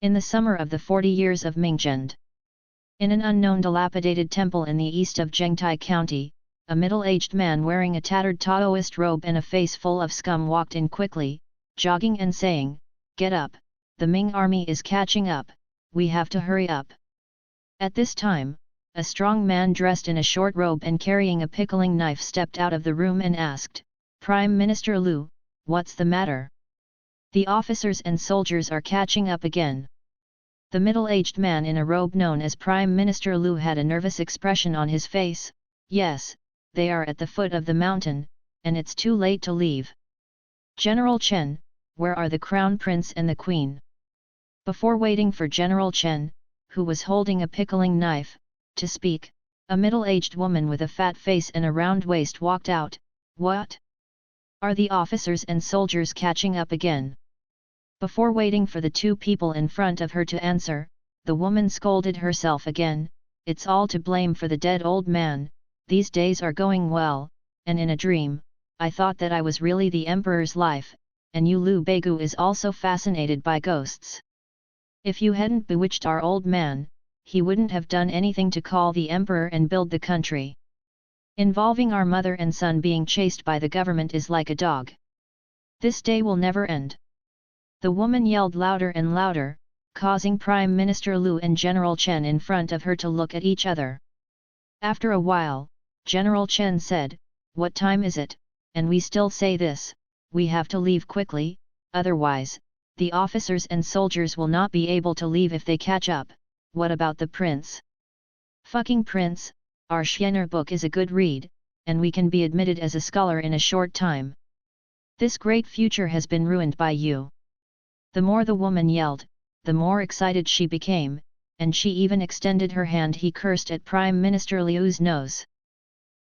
In the summer of the 40 years of Mingjend. In an unknown dilapidated temple in the east of Zhengtai County, a middle-aged man wearing a tattered Taoist robe and a face full of scum walked in quickly, jogging and saying, "Get up, the Ming army is catching up, we have to hurry up." At this time, a strong man dressed in a short robe and carrying a pickling knife stepped out of the room and asked, "Prime Minister Liu, what's the matter? The officers and soldiers are catching up again." The middle-aged man in a robe known as Prime Minister Liu had a nervous expression on his face. "Yes, they are at the foot of the mountain, and it's too late to leave." "General Chen, where are the Crown Prince and the Queen?" Before waiting for General Chen, who was holding a pickling knife, to speak, a middle-aged woman with a fat face and a round waist walked out. "What? Are the officers and soldiers catching up again?" Before waiting for the two people in front of her to answer, the woman scolded herself again. "It's all to blame for the dead old man, these days are going well, and in a dream, I thought that I was really the emperor's life, and you Liu Beigu is also fascinated by ghosts. If you hadn't bewitched our old man, he wouldn't have done anything to call the emperor and build the country. Involving our mother and son being chased by the government is like a dog. This day will never end." The woman yelled louder and louder, causing Prime Minister Liu and General Chen in front of her to look at each other. After a while, General Chen said, "What time is it, and we still say this, we have to leave quickly, otherwise, the officers and soldiers will not be able to leave if they catch up. What about the prince?" "Fucking prince, our Xianer book is a good read, and we can be admitted as a scholar in a short time. This great future has been ruined by you." The more the woman yelled, the more excited she became, and she even extended her hand. He cursed at Prime Minister Liu's nose.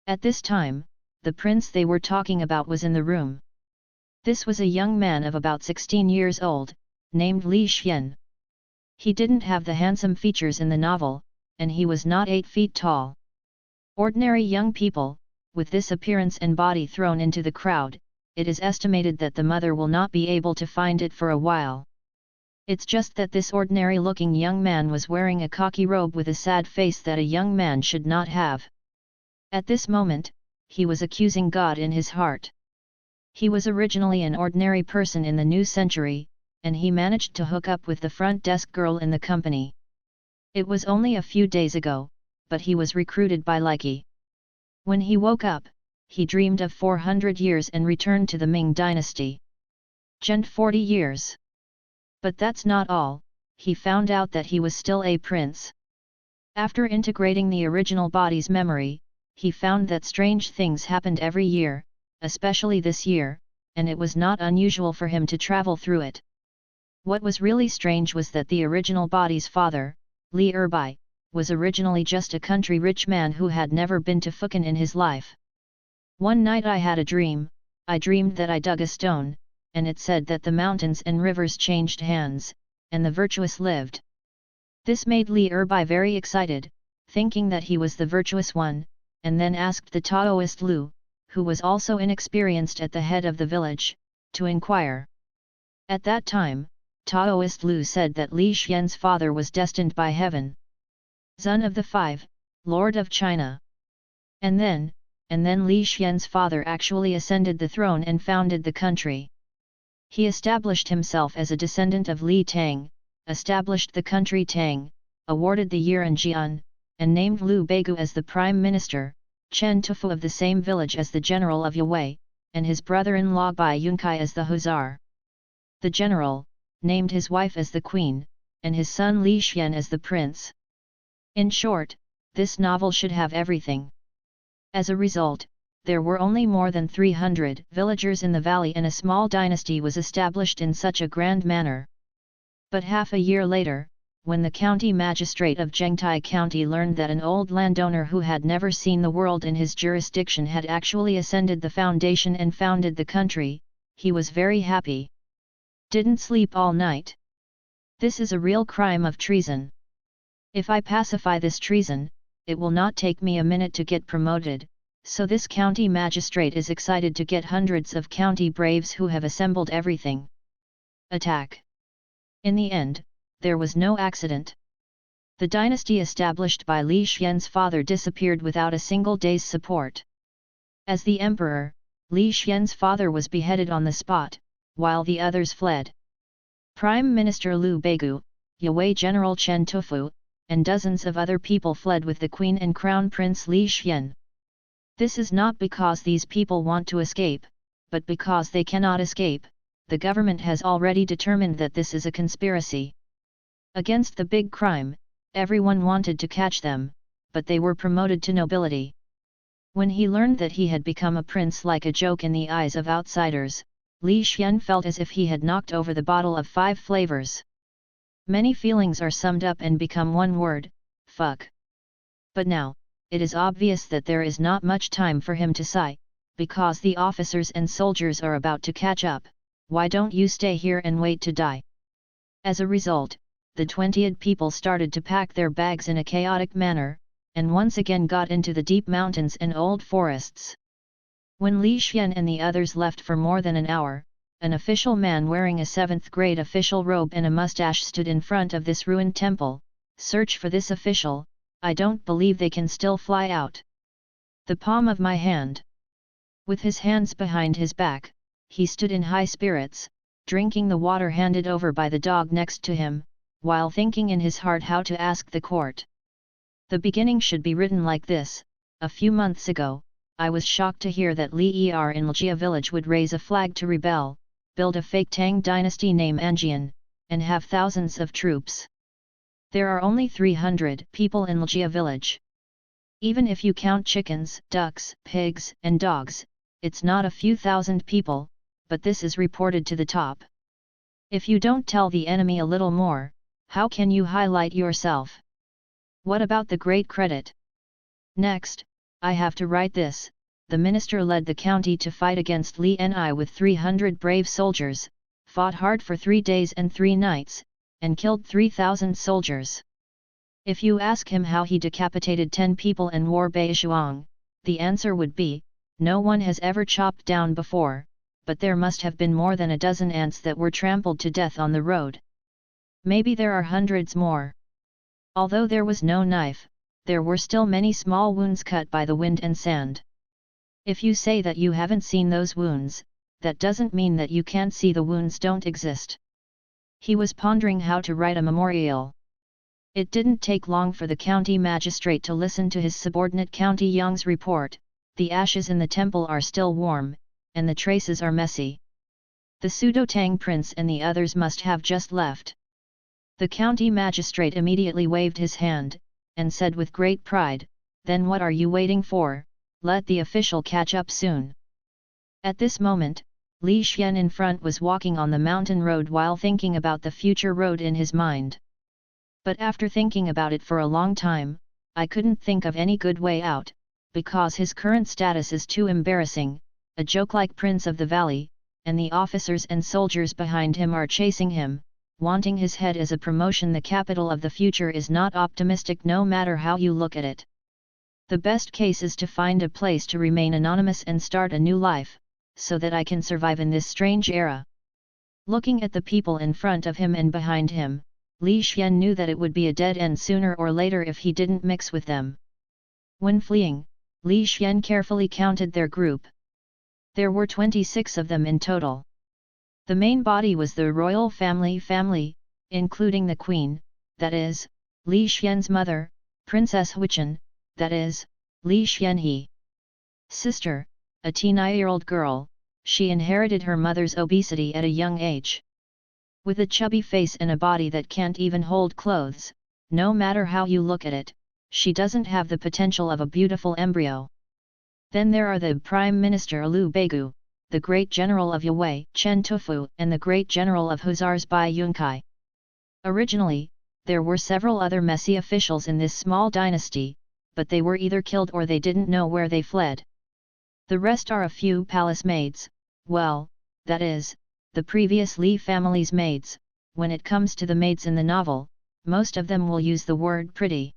At this time, the prince they were talking about was in the room. This was a young man of about 16 years old, named Li Xian. He didn't have the handsome features in the novel, and he was not 8 feet tall. Ordinary young people, with this appearance and body thrown into the crowd, it is estimated that the mother will not be able to find it for a while. It's just that this ordinary-looking young man was wearing a cocky robe with a sad face that a young man should not have. At this moment, he was accusing God in his heart. He was originally an ordinary person in the new century, and he managed to hook up with the front desk girl in the company. It was only a few days ago, but he was recruited by Likey. When he woke up, he dreamed of 400 years and returned to the Ming dynasty. Gent 40 years. But that's not all, he found out that he was still a prince. After integrating the original body's memory, he found that strange things happened every year, especially this year, and it was not unusual for him to travel through it. What was really strange was that the original body's father, Li Erbai, was originally just a country rich man who had never been to Fukin in his life. "One night I had a dream. I dreamed that I dug a stone, and it said that the mountains and rivers changed hands, and the virtuous lived." This made Li Erbai very excited, thinking that he was the virtuous one, and then asked the Taoist Liu, who was also inexperienced at the head of the village, to inquire. At that time, Taoist Liu said that Li Xian's father was destined by heaven. Son of the Five, Lord of China. And then Li Xian's father actually ascended the throne and founded the country. He established himself as a descendant of Li Tang, established the country Tang, awarded the Yiran Jian, and named Liu Beigu as the prime minister, Chen Tufu of the same village as the general of Yue, and his brother-in-law Bai Yunkai as the hussar. The general named his wife as the queen, and his son Li Xian as the prince. In short, this novel should have everything. As a result, there were only more than 300 villagers in the valley and a small dynasty was established in such a grand manner. But half a year later, when the county magistrate of Zhengtai County learned that an old landowner who had never seen the world in his jurisdiction had actually ascended the foundation and founded the country, he was very happy. Didn't sleep all night. This is a real crime of treason. If I pacify this treason, it will not take me a minute to get promoted, so this county magistrate is excited to get hundreds of county braves who have assembled everything. Attack. In the end, there was no accident. The dynasty established by Li Xian's father disappeared without a single day's support. As the emperor, Li Xian's father was beheaded on the spot, while the others fled. Prime Minister Liu Beigu, Yue General Chen Tufu, and dozens of other people fled with the Queen and Crown Prince Li Xian. This is not because these people want to escape, but because they cannot escape. The government has already determined that this is a conspiracy against the big crime. Everyone wanted to catch them, but they were promoted to nobility. When he learned that he had become a prince like a joke in the eyes of outsiders, Li Xian felt as if he had knocked over the bottle of 5 flavors. Many feelings are summed up and become one word: fuck. But now, it is obvious that there is not much time for him to sigh, because the officers and soldiers are about to catch up. Why don't you stay here and wait to die? As a result, the 20 people started to pack their bags in a chaotic manner, and once again got into the deep mountains and old forests. When Li Xian and the others left for more than an hour, an official man wearing a 7th grade official robe and a mustache stood in front of this ruined temple. Search for this official, I don't believe they can still fly out. The palm of my hand. With his hands behind his back, he stood in high spirits, drinking the water handed over by the dog next to him, while thinking in his heart how to ask the court. The beginning should be written like this: a few months ago, I was shocked to hear that Li Er in Ljia village would raise a flag to rebel, build a fake Tang dynasty name Anjian, and have thousands of troops. There are only 300 people in Ljia village. Even if you count chickens, ducks, pigs, and dogs, it's not a few thousand people, but this is reported to the top. If you don't tell the enemy a little more, how can you highlight yourself? What about the great credit? Next, I have to write this: the minister led the county to fight against Li Ni with 300 brave soldiers, fought hard for 3 days and 3 nights, and killed 3,000 soldiers. If you ask him how he decapitated 10 people and wore Beishuang, the answer would be, no one has ever chopped down before, but there must have been more than a dozen ants that were trampled to death on the road. Maybe there are hundreds more. Although there was no knife, there were still many small wounds cut by the wind and sand. If you say that you haven't seen those wounds, that doesn't mean that you can't see the wounds don't exist. He was pondering how to write a memorial. It didn't take long for the county magistrate to listen to his subordinate County Yang's report. The ashes in the temple are still warm, and the traces are messy. The pseudo-Tang prince and the others must have just left. The county magistrate immediately waved his hand, and said with great pride, "Then what are you waiting for? Let the official catch up soon." At this moment, Li Xian in front was walking on the mountain road while thinking about the future road in his mind. But after thinking about it for a long time, I couldn't think of any good way out, because his current status is too embarrassing, a joke like Prince of the Valley, and the officers and soldiers behind him are chasing him, wanting his head as a promotion. The capital of the future is not optimistic no matter how you look at it. The best case is to find a place to remain anonymous and start a new life, so that I can survive in this strange era. Looking at the people in front of him and behind him, Li Xian knew that it would be a dead end sooner or later if he didn't mix with them. When fleeing, Li Xian carefully counted their group. There were 26 of them in total. The main body was the royal family, including the queen, that is, Li Xian's mother, Princess Huichen, that is, Li Xianhe. Sister, a 9-year-old girl, she inherited her mother's obesity at a young age. With a chubby face and a body that can't even hold clothes, no matter how you look at it, she doesn't have the potential of a beautiful embryo. Then there are the Prime Minister Liu Beigu, the Great General of Yue, Chen Tufu, and the Great General of Hussars Bai Yunkai. Originally, there were several other messy officials in this small dynasty, but they were either killed or they didn't know where they fled. The rest are a few palace maids, well, that is, the previous Li family's maids. When it comes to the maids in the novel, most of them will use the word pretty.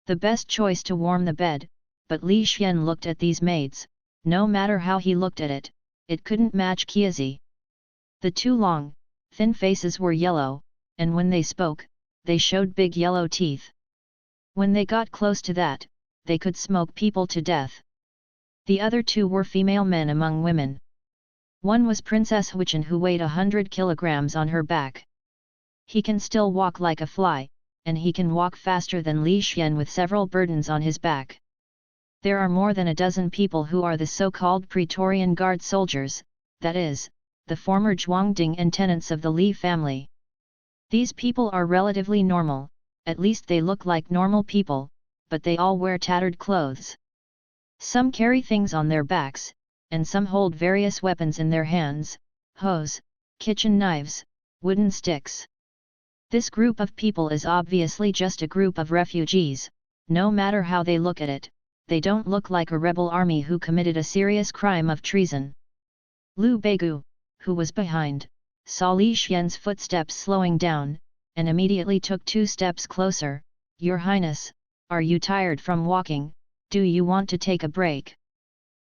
The best choice to warm the bed, but Li Xian looked at these maids, no matter how he looked at it, it couldn't match Qiazi. The two long, thin faces were yellow, and when they spoke, they showed big yellow teeth. When they got close to that, they could smoke people to death. The other two were female men among women. One was Princess Huichin, who weighed 100 kilograms on her back. He can still walk like a fly, and he can walk faster than Li Xian with several burdens on his back. There are more than a dozen people who are the so-called Praetorian Guard soldiers, that is, the former Zhuangding and tenants of the Li family. These people are relatively normal, at least they look like normal people, but they all wear tattered clothes. Some carry things on their backs, and some hold various weapons in their hands, hoes, kitchen knives, wooden sticks. This group of people is obviously just a group of refugees. No matter how they look at it, they don't look like a rebel army who committed a serious crime of treason. Liu Beigu, who was behind, saw Li Xian's footsteps slowing down, and immediately took 2 steps closer. "Your Highness, are you tired from walking? Do you want to take a break?"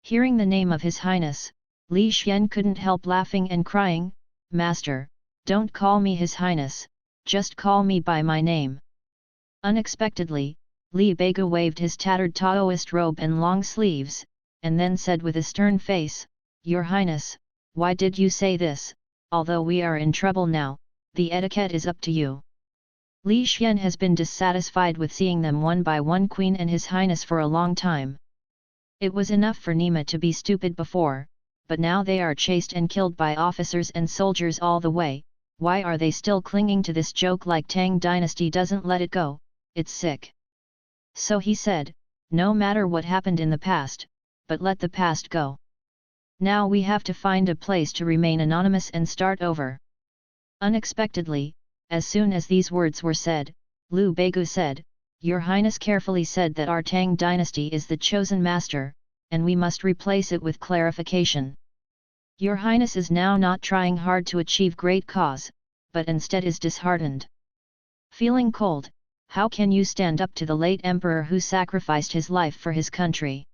Hearing the name of His Highness, Li Xian couldn't help laughing and crying, "Master, don't call me His Highness, just call me by my name." Unexpectedly, Li Beigu waved his tattered Taoist robe and long sleeves, and then said with a stern face, "Your Highness, why did you say this? Although we are in trouble now, the etiquette is up to you." Li Xian has been dissatisfied with seeing them one by one, Queen and His Highness, for a long time. It was enough for Nima to be stupid before, but now they are chased and killed by officers and soldiers all the way. Why are they still clinging to this joke like Tang Dynasty doesn't let it go? It's sick. So he said, "No matter what happened in the past, but let the past go. Now we have to find a place to remain anonymous and start over." Unexpectedly, as soon as these words were said, Liu Beigu said, "Your Highness carefully said that our Tang Dynasty is the chosen master, and we must replace it with clarification. Your Highness is now not trying hard to achieve great cause, but instead is disheartened. Feeling cold, how can you stand up to the late emperor who sacrificed his life for his country?"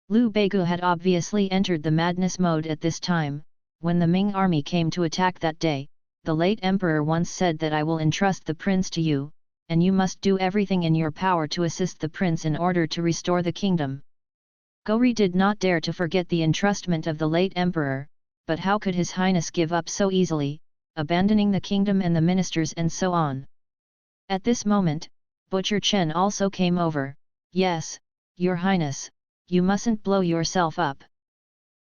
Liu Beigu had obviously entered the madness mode at this time. When the Ming army came to attack that day, the late emperor once said that "I will entrust the prince to you, and you must do everything in your power to assist the prince in order to restore the kingdom." Gauri did not dare to forget the entrustment of the late emperor, but how could His Highness give up so easily, abandoning the kingdom and the ministers and so on? At this moment, Butcher Chen also came over. "Yes, Your Highness, you mustn't blow yourself up."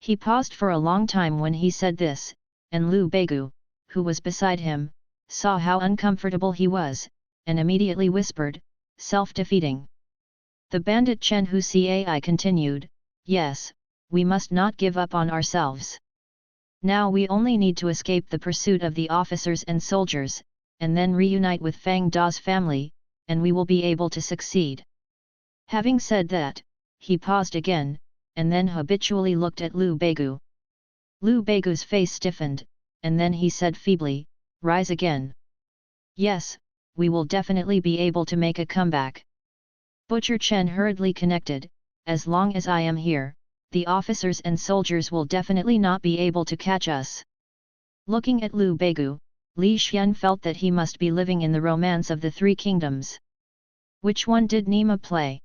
He paused for a long time when he said this, and Liu Beigu, who was beside him, saw how uncomfortable he was, and immediately whispered, "Self-defeating." The bandit Chen Hu Cai continued, "Yes, we must not give up on ourselves. Now we only need to escape the pursuit of the officers and soldiers, and then reunite with Fang Da's family, and we will be able to succeed." Having said that, he paused again, and then habitually looked at Liu Beigu. Liu Beigu's face stiffened, and then he said feebly, "Rise again." "Yes, we will definitely be able to make a comeback." Butcher Chen hurriedly connected, "As long as I am here, the officers and soldiers will definitely not be able to catch us." Looking at Liu Beigu, Li Xian felt that he must be living in the romance of the Three Kingdoms. Which one did Nima play?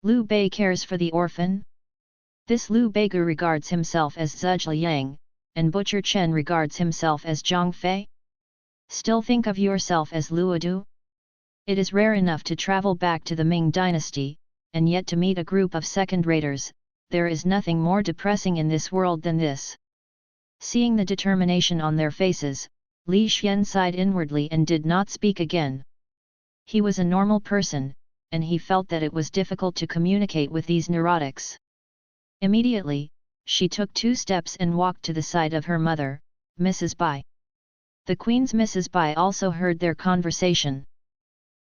Liu Bei cares for the orphan? This Liu Beigu regards himself as Zhuge Liang, and Butcher Chen regards himself as Zhang Fei? Still think of yourself as Luodu? It is rare enough to travel back to the Ming dynasty, and yet to meet a group of second-raters. There is nothing more depressing in this world than this. Seeing the determination on their faces, Li Xian sighed inwardly and did not speak again. He was a normal person, and he felt that it was difficult to communicate with these neurotics. Immediately, she took 2 steps and walked to the side of her mother, Mrs. Bai. The Queen's Mrs. Bai also heard their conversation.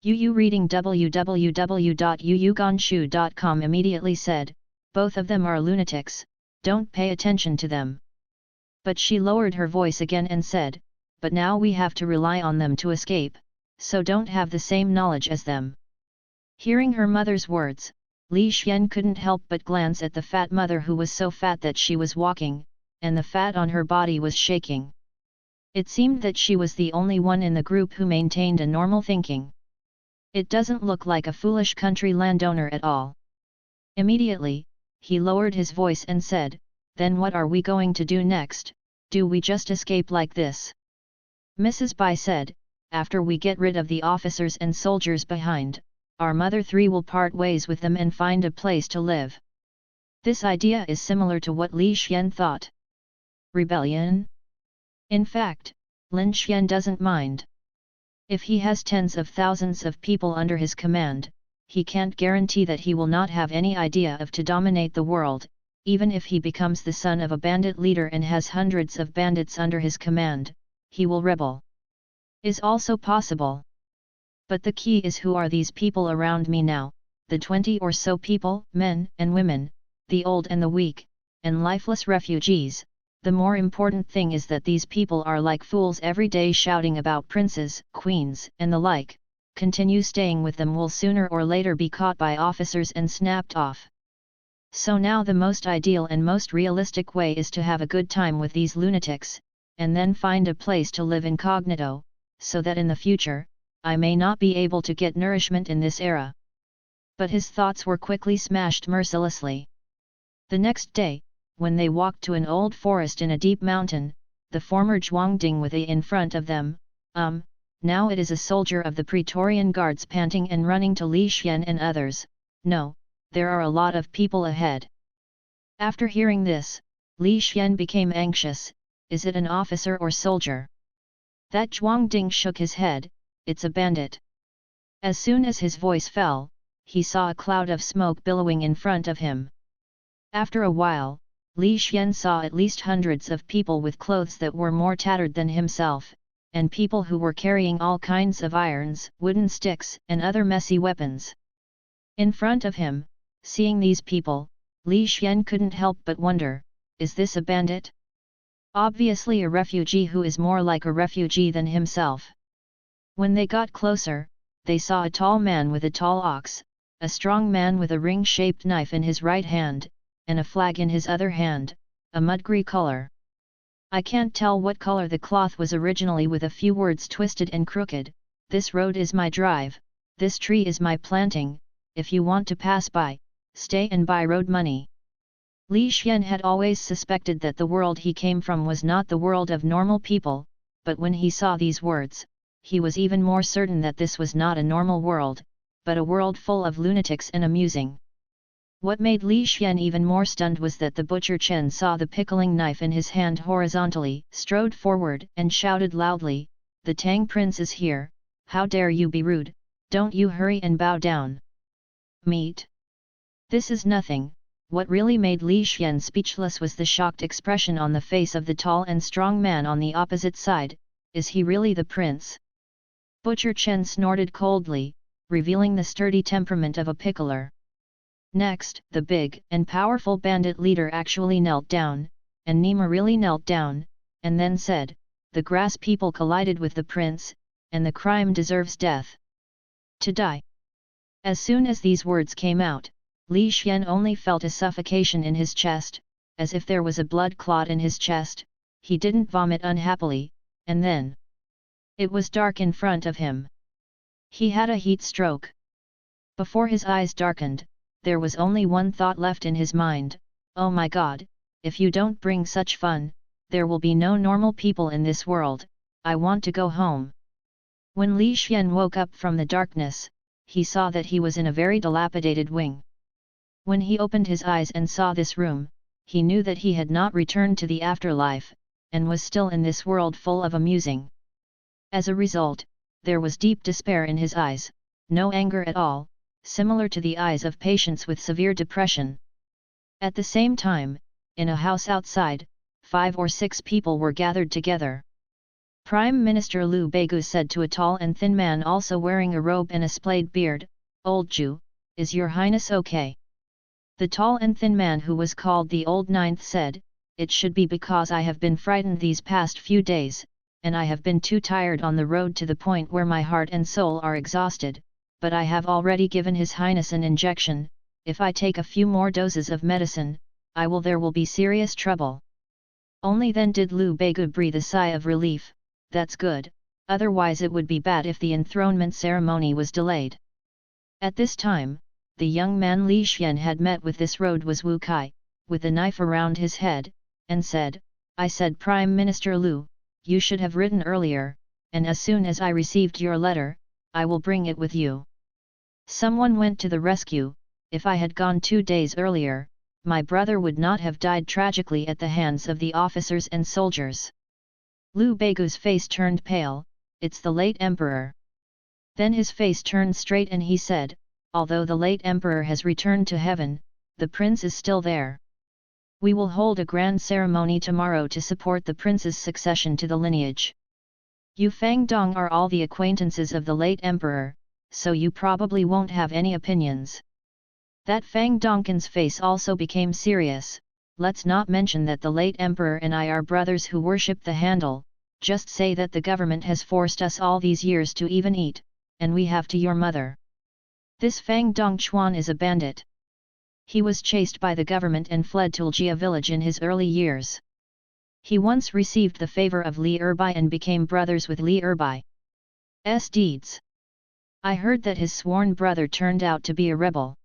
Yu reading www.yuyuganshu.com immediately said, "Both of them are lunatics, don't pay attention to them." But she lowered her voice again and said, "But now we have to rely on them to escape, so don't have the same knowledge as them." Hearing her mother's words, Li Xian couldn't help but glance at the fat mother who was so fat that she was walking, and the fat on her body was shaking. It seemed that she was the only one in the group who maintained a normal thinking. It doesn't look like a foolish country landowner at all. Immediately, he lowered his voice and said, "Then what are we going to do next? Do we just escape like this?" Mrs. Bai said, "After we get rid of the officers and soldiers behind, our mother three will part ways with them and find a place to live." This idea is similar to what Li Xian thought. Rebellion? In fact, Lin Xian doesn't mind. If he has tens of thousands of people under his command, he can't guarantee that he will not have any idea of to dominate the world, even if he becomes the son of a bandit leader and has hundreds of bandits under his command, he will rebel. Is also possible. But the key is, who are these people around me now, the 20 or so people, men and women, the old and the weak, and lifeless refugees. The more important thing is that these people are like fools every day shouting about princes, queens, and the like. Continue staying with them will sooner or later be caught by officers and snapped off. So now the most ideal and most realistic way is to have a good time with these lunatics, and then find a place to live incognito, so that in the future, I may not be able to get nourishment in this era. But his thoughts were quickly smashed mercilessly. The next day, when they walked to an old forest in a deep mountain, the former Zhuangding with in front of them, now it is a soldier of the Praetorian Guards panting and running to Li Xian and others, "No, there are a lot of people ahead." After hearing this, Li Xian became anxious. Is it an officer or soldier? That Zhuangding shook his head, "It's a bandit." As soon as his voice fell, he saw a cloud of smoke billowing in front of him. After a while, Li Xian saw at least hundreds of people with clothes that were more tattered than himself, and people who were carrying all kinds of irons, wooden sticks, and other messy weapons. In front of him, seeing these people, Li Xian couldn't help but wonder, is this a bandit? Obviously a refugee who is more like a refugee than himself. When they got closer, they saw a tall man with a tall ox, a strong man with a ring-shaped knife in his right hand, and a flag in his other hand, a mud-grey color. I can't tell what color the cloth was originally, with a few words twisted and crooked. "This road is my drive, this tree is my planting, if you want to pass by, stay and buy road money." Li Xian had always suspected that the world he came from was not the world of normal people, but when he saw these words, he was even more certain that this was not a normal world, but a world full of lunatics and amusing. What made Li Xian even more stunned was that the butcher Chen saw the pickling knife in his hand horizontally, strode forward and shouted loudly, "The Tang Prince is here, how dare you be rude, don't you hurry and bow down." Meat. This is nothing. What really made Li Xian speechless was the shocked expression on the face of the tall and strong man on the opposite side. Is he really the prince? Butcher Chen snorted coldly, revealing the sturdy temperament of a pickler. Next, the big and powerful bandit leader actually knelt down, and Nima really knelt down, and then said, "The grass people collided with the prince, and the crime deserves death. To die." As soon as these words came out, Li Xian only felt a suffocation in his chest, as if there was a blood clot in his chest. He didn't vomit unhappily, and then it was dark in front of him. He had a heat stroke. Before his eyes darkened, there was only one thought left in his mind, "Oh my God, if you don't bring such fun, there will be no normal people in this world, I want to go home." When Li Xian woke up from the darkness, he saw that he was in a very dilapidated wing. When he opened his eyes and saw this room, he knew that he had not returned to the afterlife, and was still in this world full of amusing. As a result, there was deep despair in his eyes, no anger at all, similar to the eyes of patients with severe depression. At the same time, in a house outside, 5 or 6 people were gathered together. Prime Minister Liu Beigu said to a tall and thin man also wearing a robe and a splayed beard, "Old Jew, is your highness okay?" The tall and thin man, who was called the Old Ninth, said, "It should be because I have been frightened these past few days, and I have been too tired on the road to the point where my heart and soul are exhausted, but I have already given His Highness an injection. If I take a few more doses of medicine, there will be serious trouble." Only then did Liu Beigu breathe a sigh of relief, that's good, otherwise it would be bad if the enthronement ceremony was delayed. At this time, the young man Li Xian had met with this road was Wu Kai, with a knife around his head, and said, I said Prime Minister Lu, you should have written earlier, and as soon as I received your letter, I will bring it with you. Someone went to the rescue. If I had gone 2 days earlier, my brother would not have died tragically at the hands of the officers and soldiers. Liu Beigu's face turned pale. It's the late emperor. Then his face turned straight and he said, although the late emperor has returned to heaven, the prince is still there. We will hold a grand ceremony tomorrow to support the prince's succession to the lineage. You Fang Dong are all the acquaintances of the late emperor, so you probably won't have any opinions. That Fang Dongkin's face also became serious. Let's not mention that the late emperor and I are brothers who worship the handle, just say that the government has forced us all these years to even eat, and we have to your mother. This Fang Dongchuan is a bandit. He was chased by the government and fled to Ljia village in his early years. He once received the favor of Li Erbai and became brothers with Li Erbai's deeds. I heard that his sworn brother turned out to be a rebel.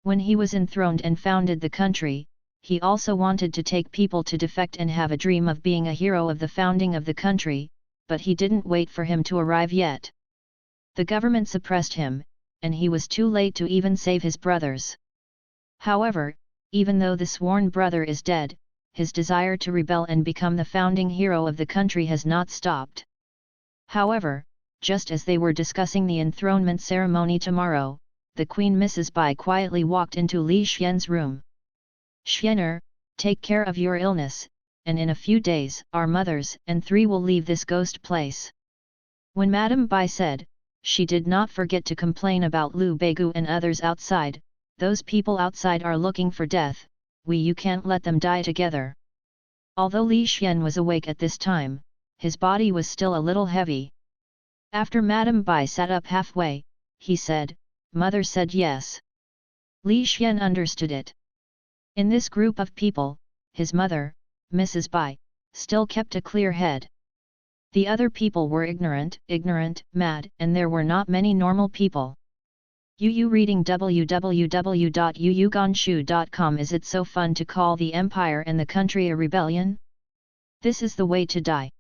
When he was enthroned and founded the country, he also wanted to take people to defect and have a dream of being a hero of the founding of the country, but he didn't wait for him to arrive yet. The government suppressed him, and he was too late to even save his brothers. However, even though the sworn brother is dead, his desire to rebel and become the founding hero of the country has not stopped. However, just as they were discussing the enthronement ceremony tomorrow, the Queen Mrs. Bai quietly walked into Li Xian's room. Xianer, take care of your illness, and in a few days our mothers and 3 will leave this ghost place. When Madame Bai said, she did not forget to complain about Liu Beigu and others outside. Those people outside are looking for death, you can't let them die together. Although Li Xian was awake at this time, his body was still a little heavy. After Madame Bai sat up halfway, he said, Mother said yes. Li Xian understood it. In this group of people, his mother, Mrs. Bai, still kept a clear head. The other people were ignorant, mad, and there were not many normal people. Yu reading www.yuyuganshu.com. Is it so fun to call the empire and the country a rebellion? This is the way to die.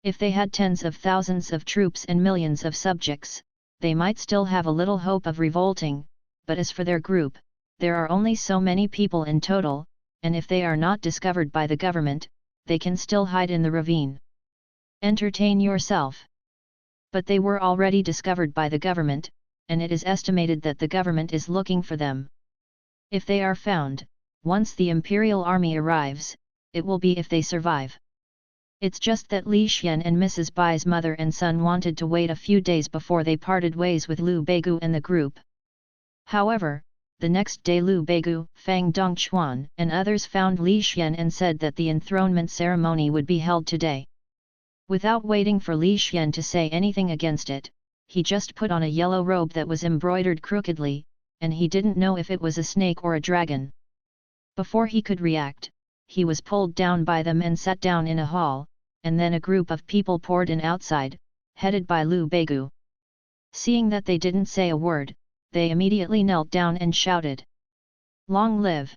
If they had tens of thousands of troops and millions of subjects, they might still have a little hope of revolting, but as for their group, there are only so many people in total, and if they are not discovered by the government, they can still hide in the ravine. Entertain yourself. But they were already discovered by the government, and it is estimated that the government is looking for them. If they are found, once the imperial army arrives, it will be if they survive. It's just that Li Xian and Mrs. Bai's mother and son wanted to wait a few days before they parted ways with Liu Beigu and the group. However, the next day Liu Beigu, Fang Dongchuan and others found Li Xian and said that the enthronement ceremony would be held today. Without waiting for Li Xian to say anything against it, he just put on a yellow robe that was embroidered crookedly, and he didn't know if it was a snake or a dragon. Before he could react, he was pulled down by them and sat down in a hall, and then a group of people poured in outside, headed by Liu Beigu. Seeing that they didn't say a word, they immediately knelt down and shouted, "Long live!"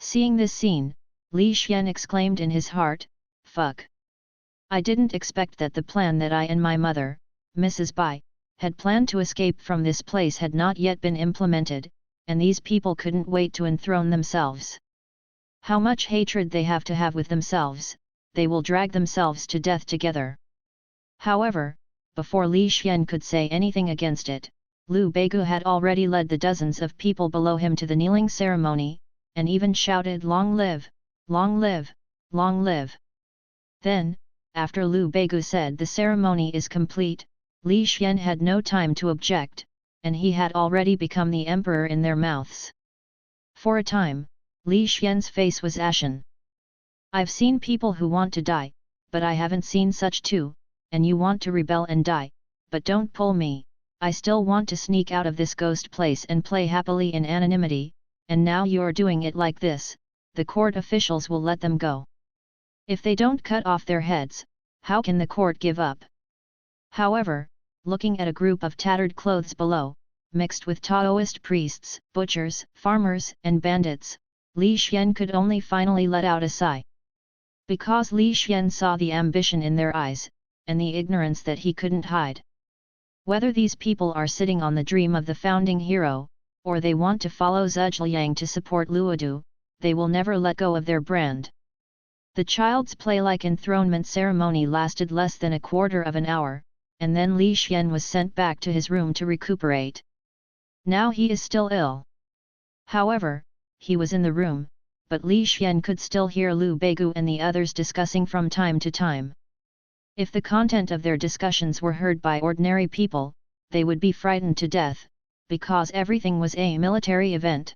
Seeing this scene, Li Xian exclaimed in his heart, "Fuck! I didn't expect that the plan that I and my mother, Mrs. Bai, had planned to escape from this place had not yet been implemented, and these people couldn't wait to enthrone themselves. How much hatred they have to have with themselves, they will drag themselves to death together." However, before Li Xian could say anything against it, Liu Beigu had already led the dozens of people below him to the kneeling ceremony, and even shouted "Long live! Long live! Long live!" Then, after Liu Beigu said the ceremony is complete, Li Xian had no time to object, and he had already become the emperor in their mouths. For a time, Li Xian's face was ashen. "I've seen people who want to die, but I haven't seen such two, and you want to rebel and die, but don't pull me. I still want to sneak out of this ghost place and play happily in anonymity, and now you're doing it like this, the court officials will let them go. If they don't cut off their heads, How can the court give up? However, looking at a group of tattered clothes below, mixed with Taoist priests, butchers, farmers, and bandits, Li Xian could only finally let out a sigh. Because Li Xian saw the ambition in their eyes, and the ignorance that he couldn't hide. Whether these people are sitting on the dream of the founding hero, or they want to follow Zhuliang to support Luodu, they will never let go of their brand. The child's play-like enthronement ceremony lasted less than a quarter of an hour, and then Li Xian was sent back to his room to recuperate. Now he is still ill. However, he was in the room, but Li Xian could still hear Liu Beigu and the others discussing from time to time. If the content of their discussions were heard by ordinary people, they would be frightened to death, because everything was a military event.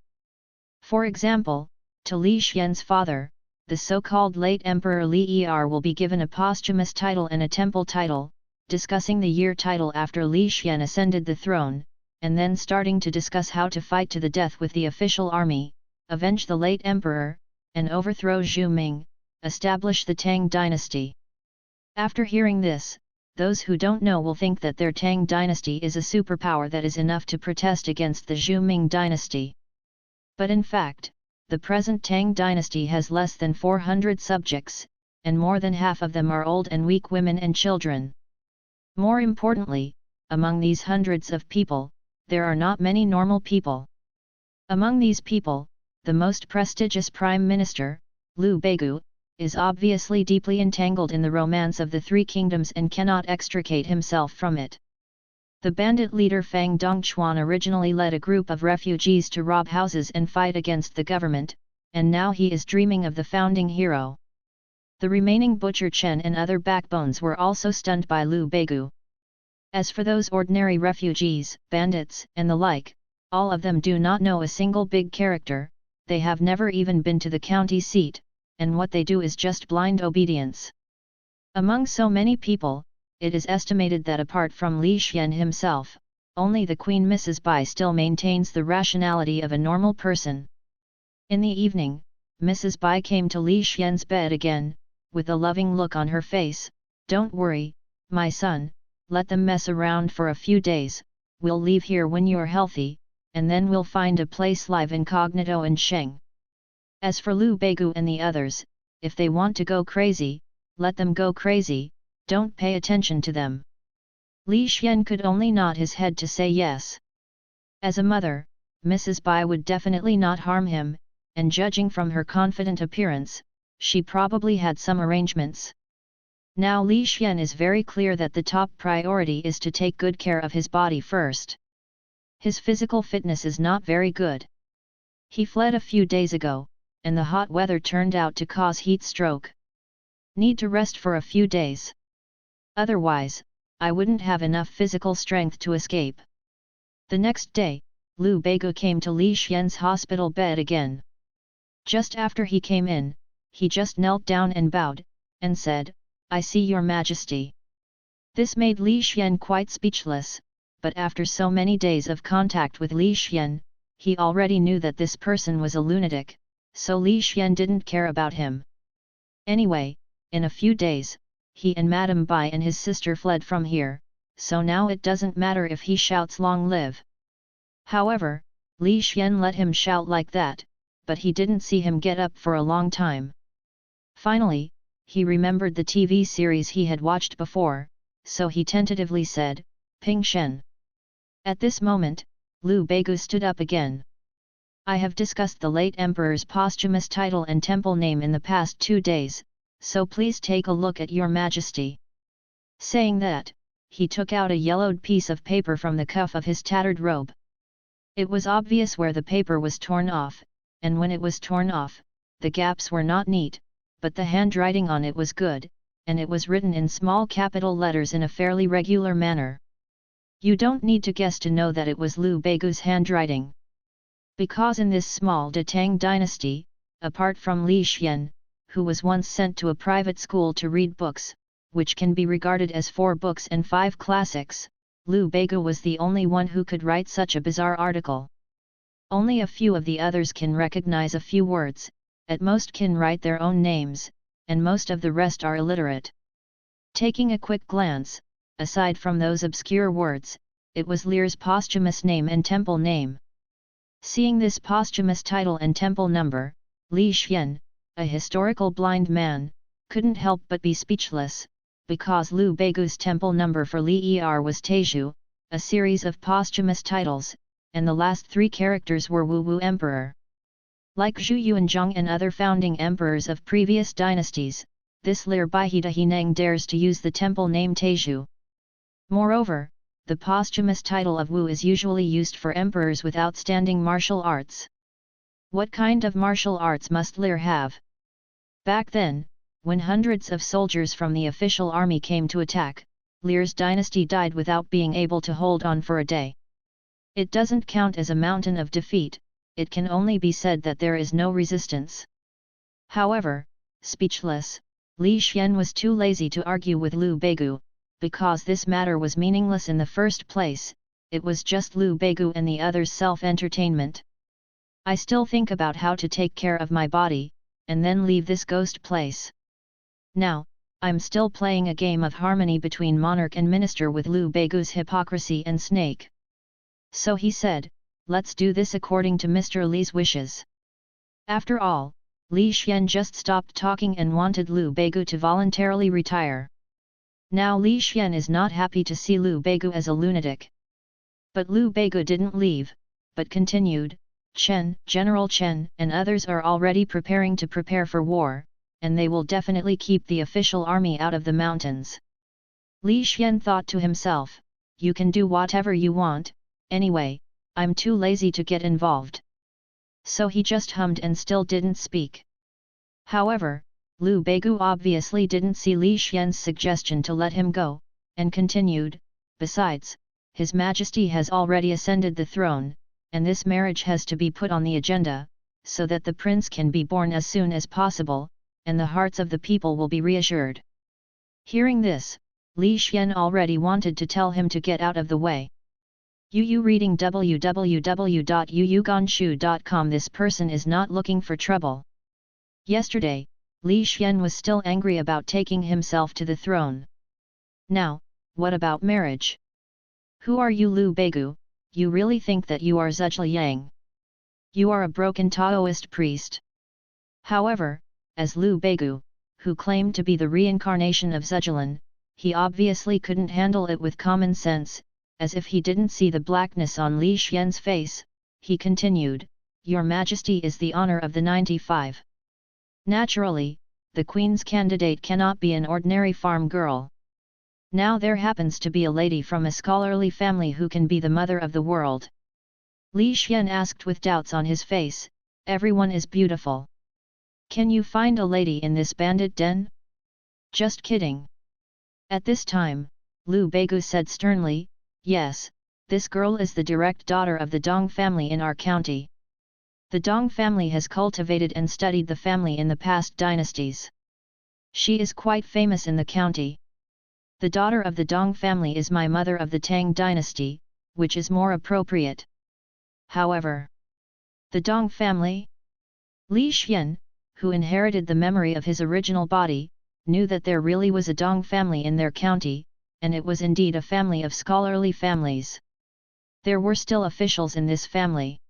For example, to Li Xian's father, the so-called late Emperor Li Er will be given a posthumous title and a temple title, discussing the year title after Li Xian ascended the throne, and then starting to discuss how to fight to the death with the official army, avenge the late emperor, and overthrow Zhu Ming, establish the Tang dynasty. After hearing this, those who don't know will think that their Tang dynasty is a superpower that is enough to protest against the Zhu Ming dynasty. But in fact, the present Tang dynasty has less than 400 subjects, and more than half of them are old and weak women and children. More importantly, among these hundreds of people, there are not many normal people. Among these people, the most prestigious Prime Minister, Liu Beigu, is obviously deeply entangled in the romance of the Three Kingdoms and cannot extricate himself from it. The bandit leader Fang Dongchuan originally led a group of refugees to rob houses and fight against the government, and now he is dreaming of the founding hero. The remaining Butcher Chen and other backbones were also stunned by Liu Beigu. As for those ordinary refugees, bandits, and the like, all of them do not know a single big character, they have never even been to the county seat, and what they do is just blind obedience. Among so many people, it is estimated that apart from Li Xian himself, only the Queen Mrs. Bai still maintains the rationality of a normal person. In the evening, Mrs. Bai came to Li Xian's bed again, with a loving look on her face. "Don't worry, my son, let them mess around for a few days, we'll leave here when you're healthy, and then we'll find a place live incognito in Sheng. As for Liu Beigu and the others, if they want to go crazy, let them go crazy, don't pay attention to them." Li Xian could only nod his head to say yes. As a mother, Mrs. Bai would definitely not harm him, and judging from her confident appearance, she probably had some arrangements. Now Li Xian is very clear that the top priority is to take good care of his body first. His physical fitness is not very good. He fled a few days ago, and the hot weather turned out to cause heat stroke. Need to rest for a few days. Otherwise, I wouldn't have enough physical strength to escape. The next day, Liu Beigu came to Li Xian's hospital bed again. Just after he came in, he just knelt down and bowed, and said, "I see your majesty." This made Li Xian quite speechless, but after so many days of contact with Li Xian, he already knew that this person was a lunatic, so Li Xian didn't care about him. Anyway, in a few days, he and Madame Bai and his sister fled from here, so now it doesn't matter if he shouts "Long live." However, Li Xian let him shout like that, but he didn't see him get up for a long time. Finally, he remembered the TV series he had watched before, so he tentatively said, "Ping Shen." At this moment, Liu Beigu stood up again. "I have discussed the late emperor's posthumous title and temple name in the past 2 days, so please take a look at your majesty." Saying that, he took out a yellowed piece of paper from the cuff of his tattered robe. It was obvious where the paper was torn off, and when it was torn off, the gaps were not neat, but the handwriting on it was good, and it was written in small capital letters in a fairly regular manner. You don't need to guess to know that it was Liu Beigu's handwriting. Because in this small Tang dynasty, apart from Li Xian, who was once sent to a private school to read books, which can be regarded as 4 books and 5 classics, Liu Beigu was the only one who could write such a bizarre article. Only a few of the others can recognize a few words, at most can write their own names, and most of the rest are illiterate. Taking a quick glance, aside from those obscure words, it was Lear's posthumous name and temple name. Seeing this posthumous title and temple number, Li Xian, a historical blind man, couldn't help but be speechless, because Liu Beigu's temple number for Li Er was Taizhu, a series of posthumous titles, and the last three characters were Wu Wu Emperor. Like Zhu Yuanzhang and other founding emperors of previous dynasties, this Lir Baihida Hineng dares to use the temple name Taizhu. Moreover, the posthumous title of Wu is usually used for emperors with outstanding martial arts. What kind of martial arts must Lir have? Back then, when hundreds of soldiers from the official army came to attack, Lir's dynasty died without being able to hold on for a day. It doesn't count as a mountain of defeat, it can only be said that there is no resistance. However, speechless, Li Xian was too lazy to argue with Liu Beigu, because this matter was meaningless in the first place, it was just Liu Beigu and the others' self-entertainment. I still think about how to take care of my body, and then leave this ghost place. Now, I'm still playing a game of harmony between monarch and minister with Liu Beigu's hypocrisy and snake. So he said, let's do this according to Mr. Li's wishes. After all, Li Xian just stopped talking and wanted Liu Beigu to voluntarily retire. Now Li Xian is not happy to see Liu Beigu as a lunatic. But Liu Beigu didn't leave, but continued, General Chen and others are already preparing to prepare for war, and they will definitely keep the official army out of the mountains. Li Xian thought to himself, you can do whatever you want, anyway, I'm too lazy to get involved. So he just hummed and still didn't speak. However, Liu Beigu obviously didn't see Li Xian's suggestion to let him go, and continued, besides, His Majesty has already ascended the throne, and this marriage has to be put on the agenda, so that the prince can be born as soon as possible, and the hearts of the people will be reassured. Hearing this, Li Xian already wanted to tell him to get out of the way. Yu reading www.yuyuganshu.com. This person is not looking for trouble. Yesterday, Li Xian was still angry about taking himself to the throne. Now, what about marriage? Who are you, Liu Beigu? You really think that you are Zhuzhi Yang? You are a broken Taoist priest. However, as Liu Beigu, who claimed to be the reincarnation of Zhuzhi, he obviously couldn't handle it with common sense. As if he didn't see the blackness on Li Xian's face, he continued, Your Majesty is the honor of the 95. Naturally, the Queen's candidate cannot be an ordinary farm girl. Now there happens to be a lady from a scholarly family who can be the mother of the world. Li Xian asked with doubts on his face, Everyone is beautiful. Can you find a lady in this bandit den? Just kidding. At this time, Liu Beigu said sternly, Yes, this girl is the direct daughter of the Dong family in our county. The Dong family has cultivated and studied the family in the past dynasties. She is quite famous in the county. The daughter of the Dong family is my mother of the Tang dynasty, which is more appropriate. However, the Dong family? Li Xian, who inherited the memory of his original body, knew that there really was a Dong family in their county, and it was indeed a family of scholarly families. There were still officials in this family.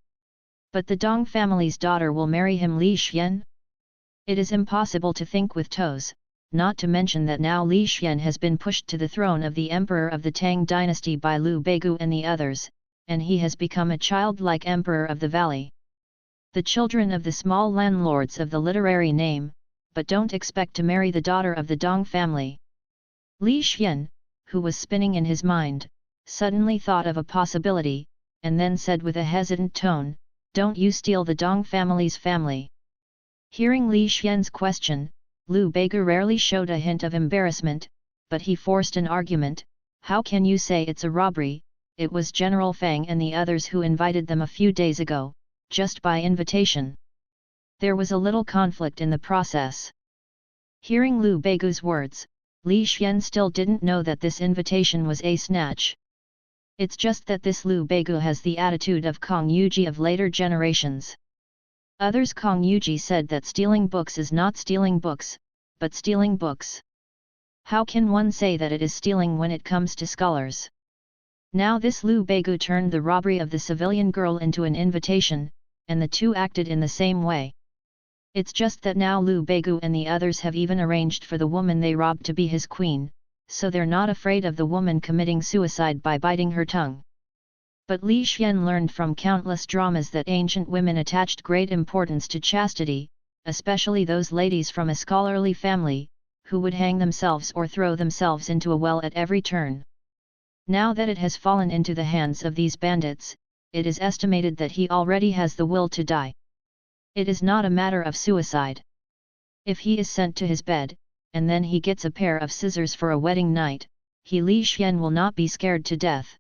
But the Dong family's daughter will marry him, Li Xian? It is impossible to think with toes, not to mention that now Li Xian has been pushed to the throne of the emperor of the Tang dynasty by Liu Beigu and the others, and he has become a childlike emperor of the valley. The children of the small landlords of the literary name, but don't expect to marry the daughter of the Dong family. Li Xian, who was spinning in his mind, suddenly thought of a possibility, and then said with a hesitant tone, Don't you steal the Dong family's family? Hearing Li Xian's question, Liu Beigu rarely showed a hint of embarrassment, but he forced an argument, How can you say it's a robbery? It was General Fang and the others who invited them a few days ago, just by invitation. There was a little conflict in the process. Hearing Liu Beigu's words, Li Xian still didn't know that this invitation was a snatch. It's just that this Liu Beigu has the attitude of Kong Yuji of later generations. Others Kong Yuji said that stealing books is not stealing books, but stealing books. How can one say that it is stealing when it comes to scholars? Now this Lu Beigu turned the robbery of the civilian girl into an invitation, and the two acted in the same way. It's just that now Lu Beigu and the others have even arranged for the woman they robbed to be his queen, so they're not afraid of the woman committing suicide by biting her tongue. But Li Xian learned from countless dramas that ancient women attached great importance to chastity, especially those ladies from a scholarly family, who would hang themselves or throw themselves into a well at every turn. Now that it has fallen into the hands of these bandits, it is estimated that he already has the will to die. It is not a matter of suicide. If he is sent to his bed, and then he gets a pair of scissors for a wedding night, he Li Xian will not be scared to death.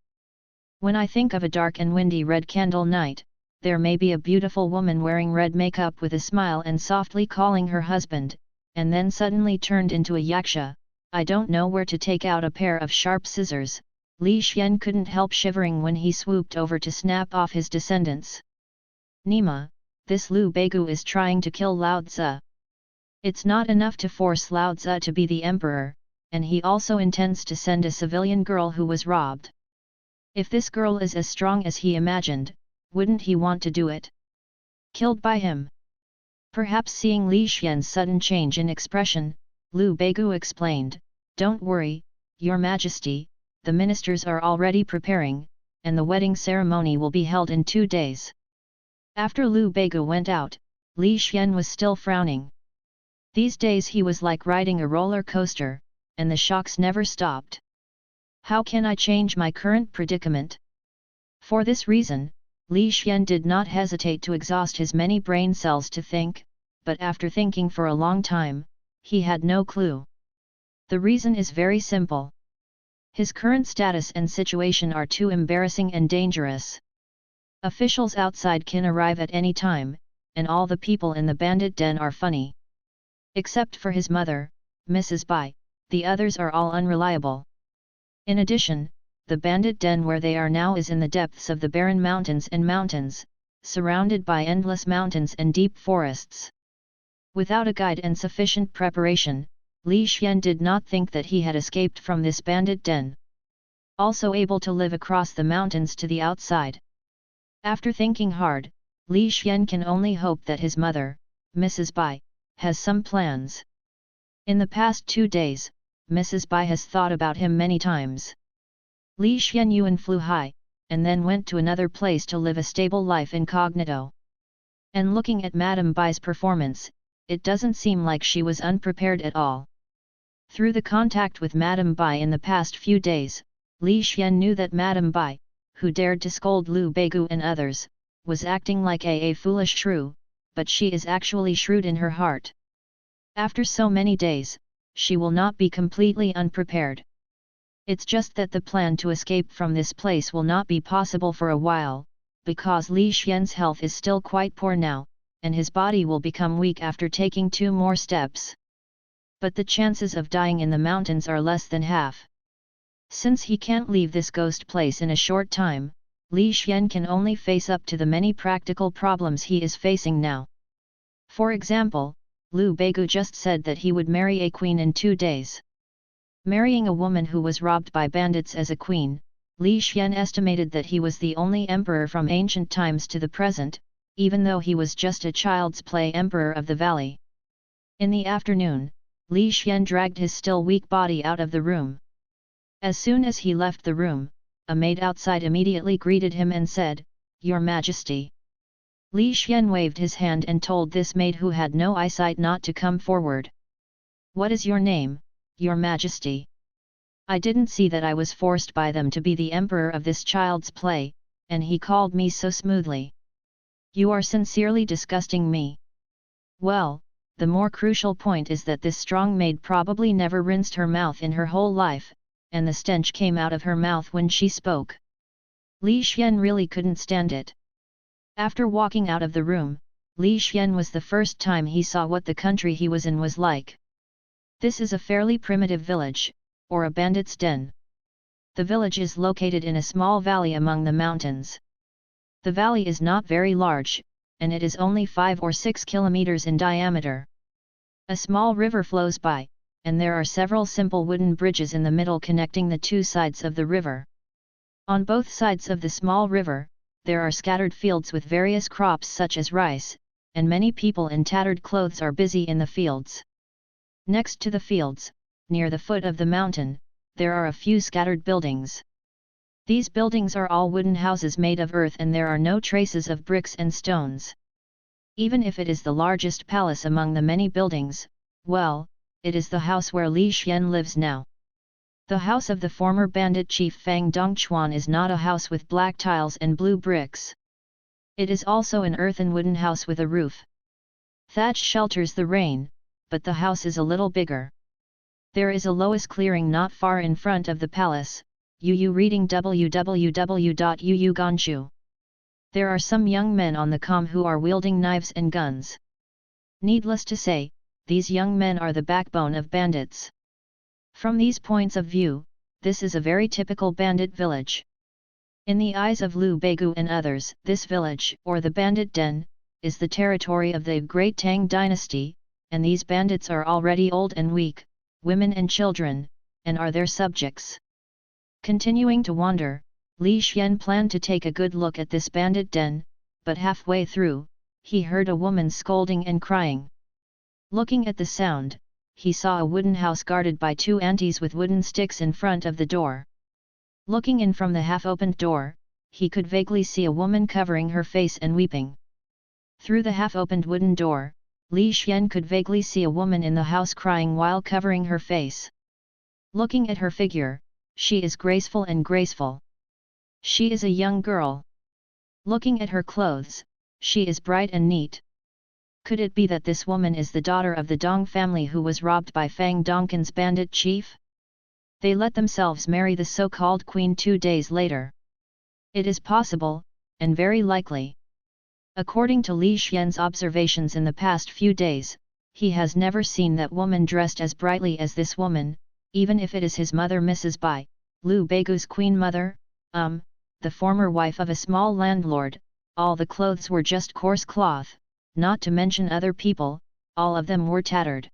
When I think of a dark and windy red candle night, there may be a beautiful woman wearing red makeup with a smile and softly calling her husband, and then suddenly turned into a yaksha. I don't know where to take out a pair of sharp scissors. Li Xian couldn't help shivering when he swooped over to snap off his descendants. Nima, this Lu Beigu is trying to kill Lao Tzu. It's not enough to force Lao Tzu to be the emperor, and he also intends to send a civilian girl who was robbed. If this girl is as strong as he imagined, wouldn't he want to do it? Killed by him? Perhaps seeing Li Xian's sudden change in expression, Lu Beigu explained, "Don't worry, Your Majesty, the ministers are already preparing, and the wedding ceremony will be held in 2 days." After Lu Beigu went out, Li Xian was still frowning. These days he was like riding a roller coaster, and the shocks never stopped. How can I change my current predicament? For this reason, Li Xian did not hesitate to exhaust his many brain cells to think, but after thinking for a long time, he had no clue. The reason is very simple. His current status and situation are too embarrassing and dangerous. Officials outside can arrive at any time, and all the people in the bandit den are funny. Except for his mother, Mrs. Bai, the others are all unreliable. In addition, the bandit den where they are now is in the depths of the barren mountains, surrounded by endless mountains and deep forests. Without a guide and sufficient preparation, Li Xian did not think that he had escaped from this bandit den. Also able to live across the mountains to the outside. After thinking hard, Li Xian can only hope that his mother, Mrs. Bai, has some plans. In the past 2 days, Mrs. Bai has thought about him many times. Li Xian Yuan flew high, and then went to another place to live a stable life incognito. And looking at Madame Bai's performance, it doesn't seem like she was unprepared at all. Through the contact with Madame Bai in the past few days, Li Xian knew that Madame Bai, who dared to scold Lu Beigu and others, was acting like a foolish shrew, but she is actually shrewd in her heart. After so many days, she will not be completely unprepared. It's just that the plan to escape from this place will not be possible for a while, because Li Xian's health is still quite poor now, and his body will become weak after taking 2 more steps. But the chances of dying in the mountains are less than half. Since he can't leave this ghost place in a short time, Li Xian can only face up to the many practical problems he is facing now. For example, Lu Beigu just said that he would marry a queen in 2 days. Marrying a woman who was robbed by bandits as a queen, Li Xian estimated that he was the only emperor from ancient times to the present, even though he was just a child's play emperor of the valley. In the afternoon, Li Xian dragged his still weak body out of the room. As soon as he left the room, a maid outside immediately greeted him and said, "Your Majesty." Li Xian waved his hand and told this maid who had no eyesight not to come forward. "What is your name, Your Majesty? I didn't see that I was forced by them to be the emperor of this child's play, and he called me so smoothly. You are sincerely disgusting me." Well, the more crucial point is that this strong maid probably never rinsed her mouth in her whole life, and the stench came out of her mouth when she spoke. Li Xian really couldn't stand it. After walking out of the room, Li Xian was the first time he saw what the country he was in was like. This is a fairly primitive village, or a bandit's den. The village is located in a small valley among the mountains. The valley is not very large, and it is only 5 or 6 kilometers in diameter. A small river flows by, and there are several simple wooden bridges in the middle connecting the two sides of the river. On both sides of the small river, there are scattered fields with various crops such as rice, and many people in tattered clothes are busy in the fields. Next to the fields, near the foot of the mountain, there are a few scattered buildings. These buildings are all wooden houses made of earth, and there are no traces of bricks and stones. Even if it is the largest palace among the many buildings, well, it is the house where Li Xian lives now. The house of the former bandit chief Fang Dongchuan is not a house with black tiles and blue bricks. It is also an earthen wooden house with a roof. Thatch shelters the rain, but the house is a little bigger. There is a Lois clearing not far in front of the palace. Yu reading www.yuganchu. There are some young men on the comm who are wielding knives and guns. Needless to say, these young men are the backbone of bandits. From these points of view, this is a very typical bandit village. In the eyes of Liu Beigu and others, this village, or the bandit den, is the territory of the great Tang dynasty, and these bandits are already old and weak, women and children, and are their subjects. Continuing to wander, Li Xian planned to take a good look at this bandit den, but halfway through, he heard a woman scolding and crying. Looking at the sound, he saw a wooden house guarded by two aunties with wooden sticks in front of the door. Looking in from the half-opened door, he could vaguely see a woman covering her face and weeping. Through the half-opened wooden door, Li Xian could vaguely see a woman in the house crying while covering her face. Looking at her figure, she is graceful and graceful. She is a young girl. Looking at her clothes, she is bright and neat. Could it be that this woman is the daughter of the Dong family who was robbed by Fang Dongkin's bandit chief? They let themselves marry the so-called queen 2 days later. It is possible, and very likely. According to Li Xian's observations in the past few days, he has never seen that woman dressed as brightly as this woman, even if it is his mother Mrs. Bai, Liu Beigu's queen mother, the former wife of a small landlord. All the clothes were just coarse cloth, not to mention other people, all of them were tattered.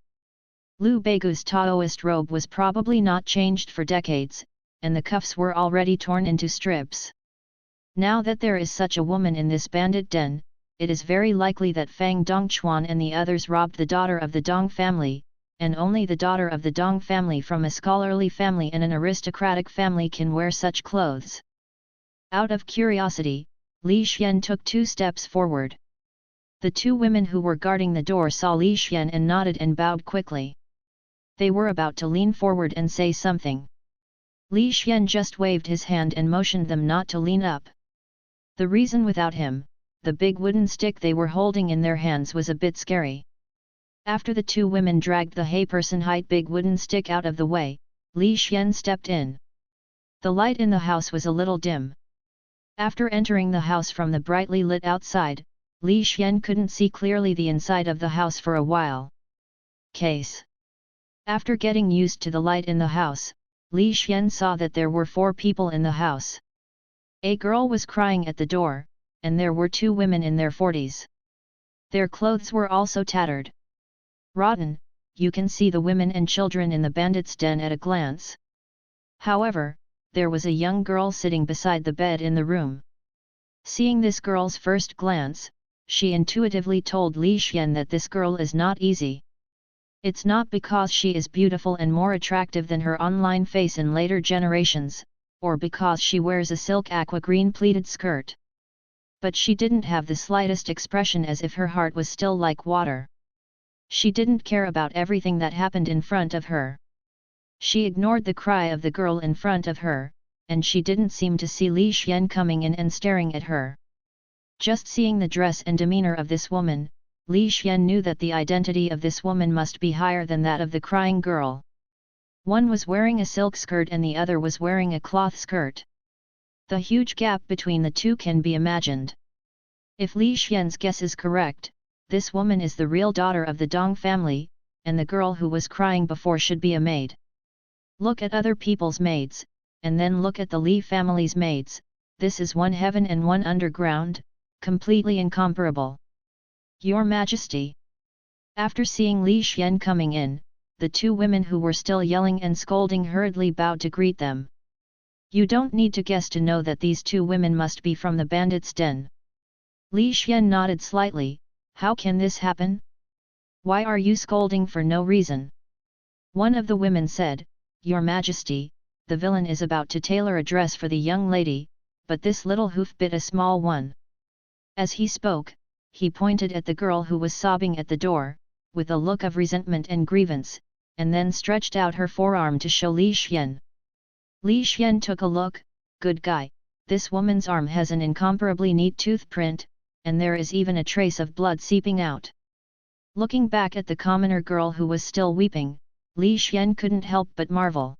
Liu Beigu's Taoist robe was probably not changed for decades, and the cuffs were already torn into strips. Now that there is such a woman in this bandit den, it is very likely that Fang Dongchuan and the others robbed the daughter of the Dong family, and only the daughter of the Dong family from a scholarly family and an aristocratic family can wear such clothes. Out of curiosity, Li Xian took 2 steps forward. The 2 women who were guarding the door saw Li Xian and nodded and bowed quickly. They were about to lean forward and say something. Li Xian just waved his hand and motioned them not to lean up. The reason without him, the big wooden stick they were holding in their hands was a bit scary. After the 2 women dragged the hay-person-height big wooden stick out of the way, Li Xian stepped in. The light in the house was a little dim. After entering the house from the brightly lit outside, Li Xian couldn't see clearly the inside of the house for a while. Case. After getting used to the light in the house, Li Xian saw that there were 4 people in the house. A girl was crying at the door, and there were 2 women in their 40s. Their clothes were also tattered. Rotten, you can see the women and children in the bandits' den at a glance. However, there was a young girl sitting beside the bed in the room. Seeing this girl's first glance, she intuitively told Li Xian that this girl is not easy. It's not because she is beautiful and more attractive than her online face in later generations, or because she wears a silk aqua green pleated skirt. But she didn't have the slightest expression, as if her heart was still like water. She didn't care about everything that happened in front of her. She ignored the cry of the girl in front of her, and she didn't seem to see Li Xian coming in and staring at her. Just seeing the dress and demeanor of this woman, Li Xian knew that the identity of this woman must be higher than that of the crying girl. One was wearing a silk skirt and the other was wearing a cloth skirt. The huge gap between the 2 can be imagined. If Li Xian's guess is correct, this woman is the real daughter of the Dong family, and the girl who was crying before should be a maid. Look at other people's maids, and then look at the Li family's maids. This is one heaven and one underground, completely incomparable. Your Majesty. After seeing Li Xian coming in, the two women who were still yelling and scolding hurriedly bowed to greet them. You don't need to guess to know that these two women must be from the bandits' den. Li Xian nodded slightly. How can this happen? Why are you scolding for no reason? One of the women said, Your Majesty, the villain is about to tailor a dress for the young lady, but this little hoof bit a small one. As he spoke, he pointed at the girl who was sobbing at the door, with a look of resentment and grievance, and then stretched out her forearm to show Li Xian. Li Xian took a look. Good guy, this woman's arm has an incomparably neat tooth print, and there is even a trace of blood seeping out. Looking back at the commoner girl who was still weeping, Li Xian couldn't help but marvel.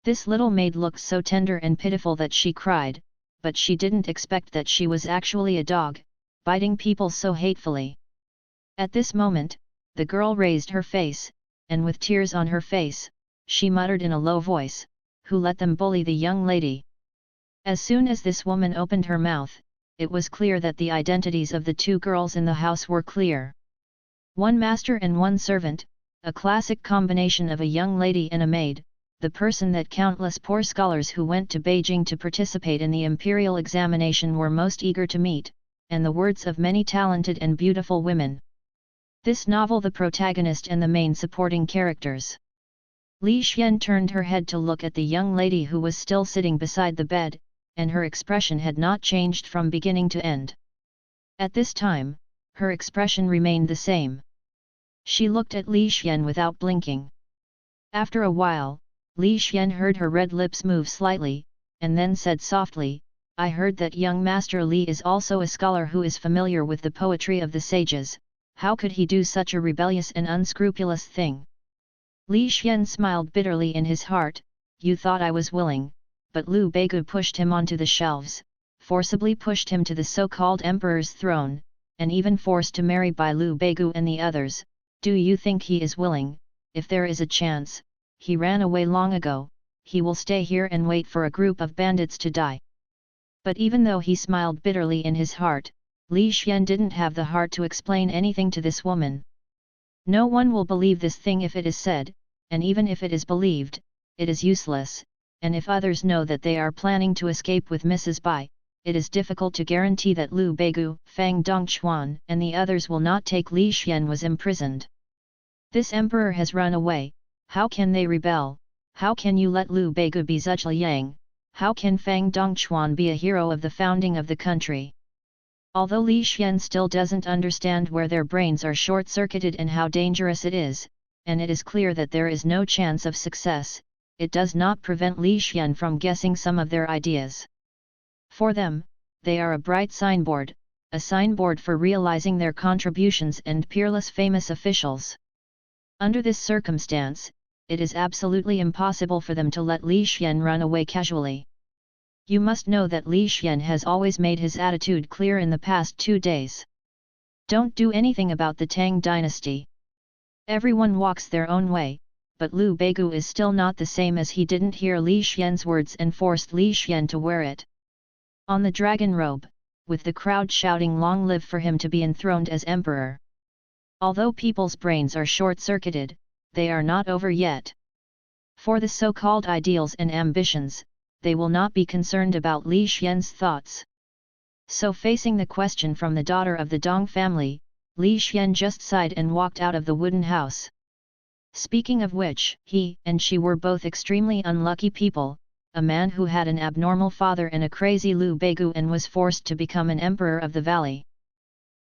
This little maid looked so tender and pitiful that she cried, but she didn't expect that she was actually a dog, biting people so hatefully. At this moment, the girl raised her face, and with tears on her face, she muttered in a low voice, Who let them bully the young lady? As soon as this woman opened her mouth, it was clear that the identities of the two girls in the house were clear. One master and one servant, a classic combination of a young lady and a maid, the person that countless poor scholars who went to Beijing to participate in the imperial examination were most eager to meet, and the words of many talented and beautiful women. This novel, the protagonist and the main supporting characters. Li Xian turned her head to look at the young lady who was still sitting beside the bed, and her expression had not changed from beginning to end. At this time, her expression remained the same. She looked at Li Xian without blinking. After a while, Li Xian heard her red lips move slightly, and then said softly, I heard that young Master Li is also a scholar who is familiar with the poetry of the sages. How could he do such a rebellious and unscrupulous thing? Li Xian smiled bitterly in his heart. You thought I was willing, but Liu Beigu pushed him onto the shelves, forcibly pushed him to the so-called emperor's throne, and even forced to marry by Liu Beigu and the others. Do you think he is willing? If there is a chance, he ran away long ago. He will stay here and wait for a group of bandits to die. But even though he smiled bitterly in his heart, Li Xian didn't have the heart to explain anything to this woman. No one will believe this thing if it is said, and even if it is believed, it is useless, and if others know that they are planning to escape with Mrs. Bai, it is difficult to guarantee that Liu Beigu, Fang Dongchuan and the others will not take Li Xian was imprisoned. This emperor has run away, how can they rebel? How can you let Liu Beigu be Zhuge? How can Fang Dongchuan be a hero of the founding of the country? Although Li Xian still doesn't understand where their brains are short-circuited and how dangerous it is, and it is clear that there is no chance of success, it does not prevent Li Xian from guessing some of their ideas. For them, they are a bright signboard, a signboard for realizing their contributions and peerless famous officials. Under this circumstance, it is absolutely impossible for them to let Li Xian run away casually. You must know that Li Xian has always made his attitude clear in the past 2 days. Don't do anything about the Tang dynasty. Everyone walks their own way, but Liu Beigu is still not the same as he didn't hear Li Xian's words and forced Li Xian to wear it. On the dragon robe, with the crowd shouting long live for him to be enthroned as emperor. Although people's brains are short-circuited, they are not over yet. For the so-called ideals and ambitions, they will not be concerned about Li Xian's thoughts. So facing the question from the daughter of the Dong family, Li Xian just sighed and walked out of the wooden house. Speaking of which, he and she were both extremely unlucky people, a man who had an abnormal father and a crazy Liu Beigu and was forced to become an emperor of the valley.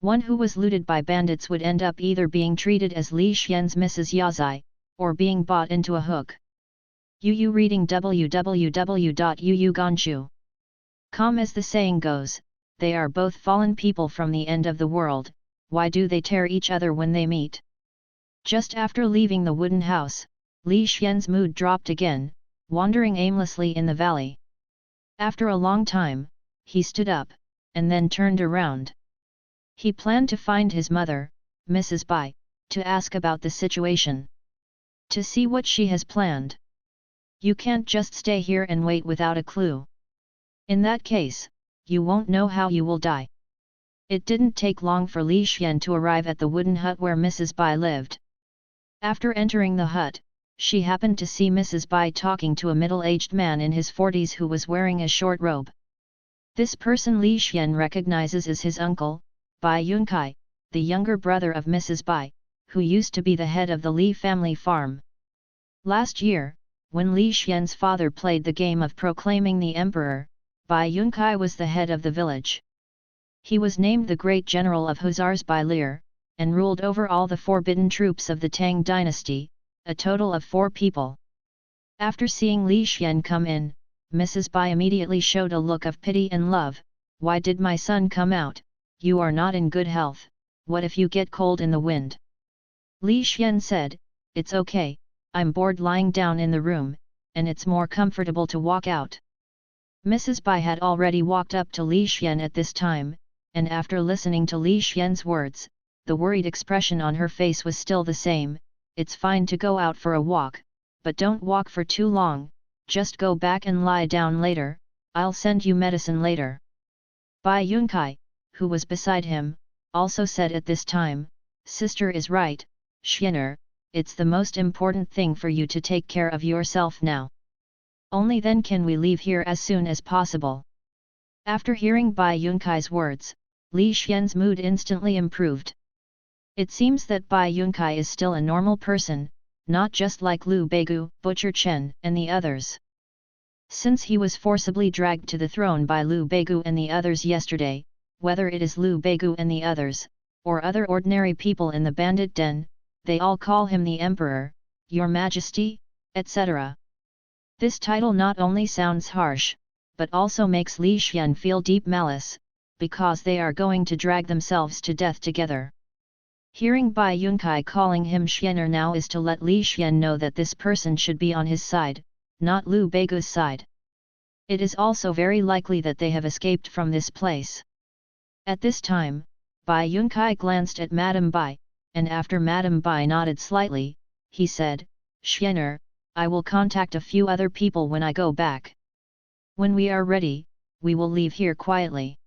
One who was looted by bandits would end up either being treated as Li Xian's Mrs. Yazai, or being bought into a hook. Yu reading www.yuuganshu.com. As the saying goes, they are both fallen people from the end of the world. Why do they tear each other when they meet? Just after leaving the wooden house, Li Xian's mood dropped again, wandering aimlessly in the valley. After a long time, he stood up, and then turned around. He planned to find his mother, Mrs. Bai, to ask about the situation. To see what she has planned. You can't just stay here and wait without a clue. In that case, you won't know how you will die. It didn't take long for Li Xian to arrive at the wooden hut where Mrs. Bai lived. After entering the hut, she happened to see Mrs. Bai talking to a middle-aged man in his 40s who was wearing a short robe. This person Li Xian recognizes as his uncle, Bai Yunkai, the younger brother of Mrs. Bai, who used to be the head of the Li family farm. Last year, when Li Xian's father played the game of proclaiming the emperor, Bai Yunkai was the head of the village. He was named the Great General of Hussars by Lear, and ruled over all the forbidden troops of the Tang dynasty, a total of 4 people. After seeing Li Xian come in, Mrs. Bai immediately showed a look of pity and love. "Why did my son come out? You are not in good health, what if you get cold in the wind?" Li Xian said, "It's okay, I'm bored lying down in the room, and it's more comfortable to walk out." Mrs. Bai had already walked up to Li Xian at this time, and after listening to Li Xian's words, the worried expression on her face was still the same. "It's fine to go out for a walk, but don't walk for too long, just go back and lie down later, I'll send you medicine later." Bai Yunkai, who was beside him, also said at this time, "Sister is right, Xianer, it's the most important thing for you to take care of yourself now. Only then can we leave here as soon as possible." After hearing Bai Yunkai's words, Li Xian's mood instantly improved. It seems that Bai Yunkai is still a normal person, not just like Liu Beigu, Butcher Chen and the others. Since he was forcibly dragged to the throne by Liu Beigu and the others yesterday, whether it is Liu Beigu and the others, or other ordinary people in the bandit den, they all call him the Emperor, Your Majesty, etc. This title not only sounds harsh, but also makes Li Xian feel deep malice, because they are going to drag themselves to death together. Hearing Bai Yunkai calling him Xianer now is to let Li Xian know that this person should be on his side, not Liu Beigu's side. It is also very likely that they have escaped from this place. At this time, Bai Yunkai glanced at Madame Bai, and after Madame Bai nodded slightly, he said, "Xianer, I will contact a few other people when I go back. When we are ready, we will leave here quietly."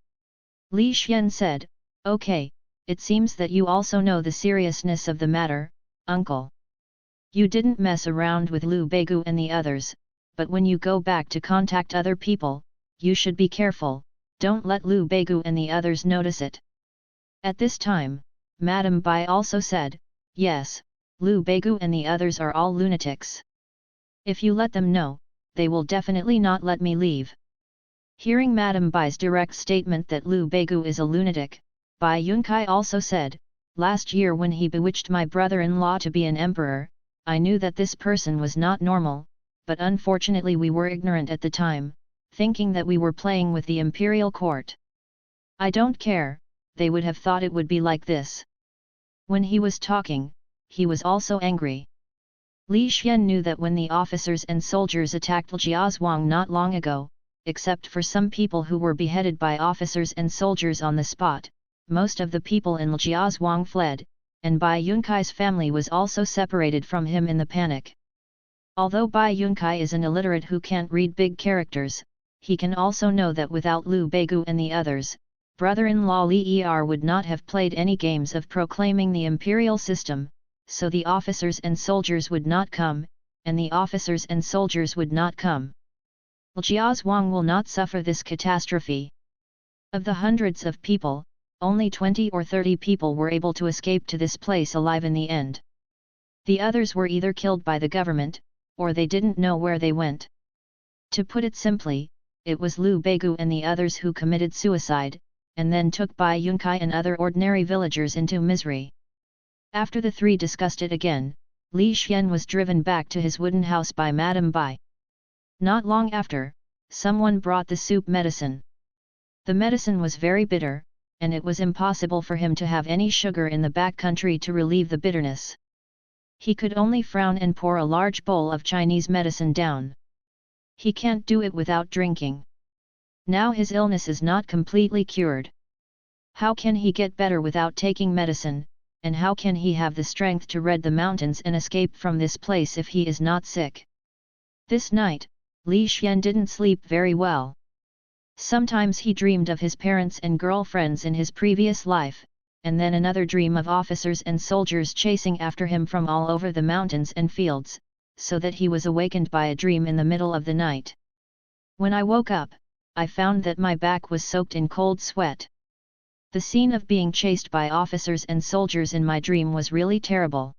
Li Xian said, "Okay, it seems that you also know the seriousness of the matter, uncle. You didn't mess around with Liu Beigu and the others, but when you go back to contact other people, you should be careful, don't let Liu Beigu and the others notice it." At this time, Madame Bai also said, "Yes, Liu Beigu and the others are all lunatics. If you let them know, they will definitely not let me leave." Hearing Madame Bai's direct statement that Liu Beigu is a lunatic, Bai Yunkai also said, "Last year when he bewitched my brother-in-law to be an emperor, I knew that this person was not normal, but unfortunately we were ignorant at the time, thinking that we were playing with the imperial court. I don't care, they would have thought it would be like this." When he was talking, he was also angry. Li Xian knew that when the officers and soldiers attacked Jiazhuang not long ago, except for some people who were beheaded by officers and soldiers on the spot, most of the people in Jiazhuang fled, and Bai Yunkai's family was also separated from him in the panic. Although Bai Yunkai is an illiterate who can't read big characters, he can also know that without Liu Beigu and the others, brother-in-law Li Er would not have played any games of proclaiming the imperial system, so the officers and soldiers would not come, and the officers and soldiers would not come. Jiazhuang will not suffer this catastrophe. Of the hundreds of people, only 20 or 30 people were able to escape to this place alive in the end. The others were either killed by the government, or they didn't know where they went. To put it simply, it was Liu Beigu and the others who committed suicide, and then took Bai Yunkai and other ordinary villagers into misery. After the three discussed it again, Li Xian was driven back to his wooden house by Madame Bai. Not long after, someone brought the soup medicine. The medicine was very bitter, and it was impossible for him to have any sugar in the back country to relieve the bitterness. He could only frown and pour a large bowl of Chinese medicine down. He can't do it without drinking. Now his illness is not completely cured. How can he get better without taking medicine, and how can he have the strength to red the mountains and escape from this place if he is not sick? This night, Li Xian didn't sleep very well. Sometimes he dreamed of his parents and girlfriends in his previous life, and then another dream of officers and soldiers chasing after him from all over the mountains and fields, so that he was awakened by a dream in the middle of the night. When I woke up, I found that my back was soaked in cold sweat. The scene of being chased by officers and soldiers in my dream was really terrible.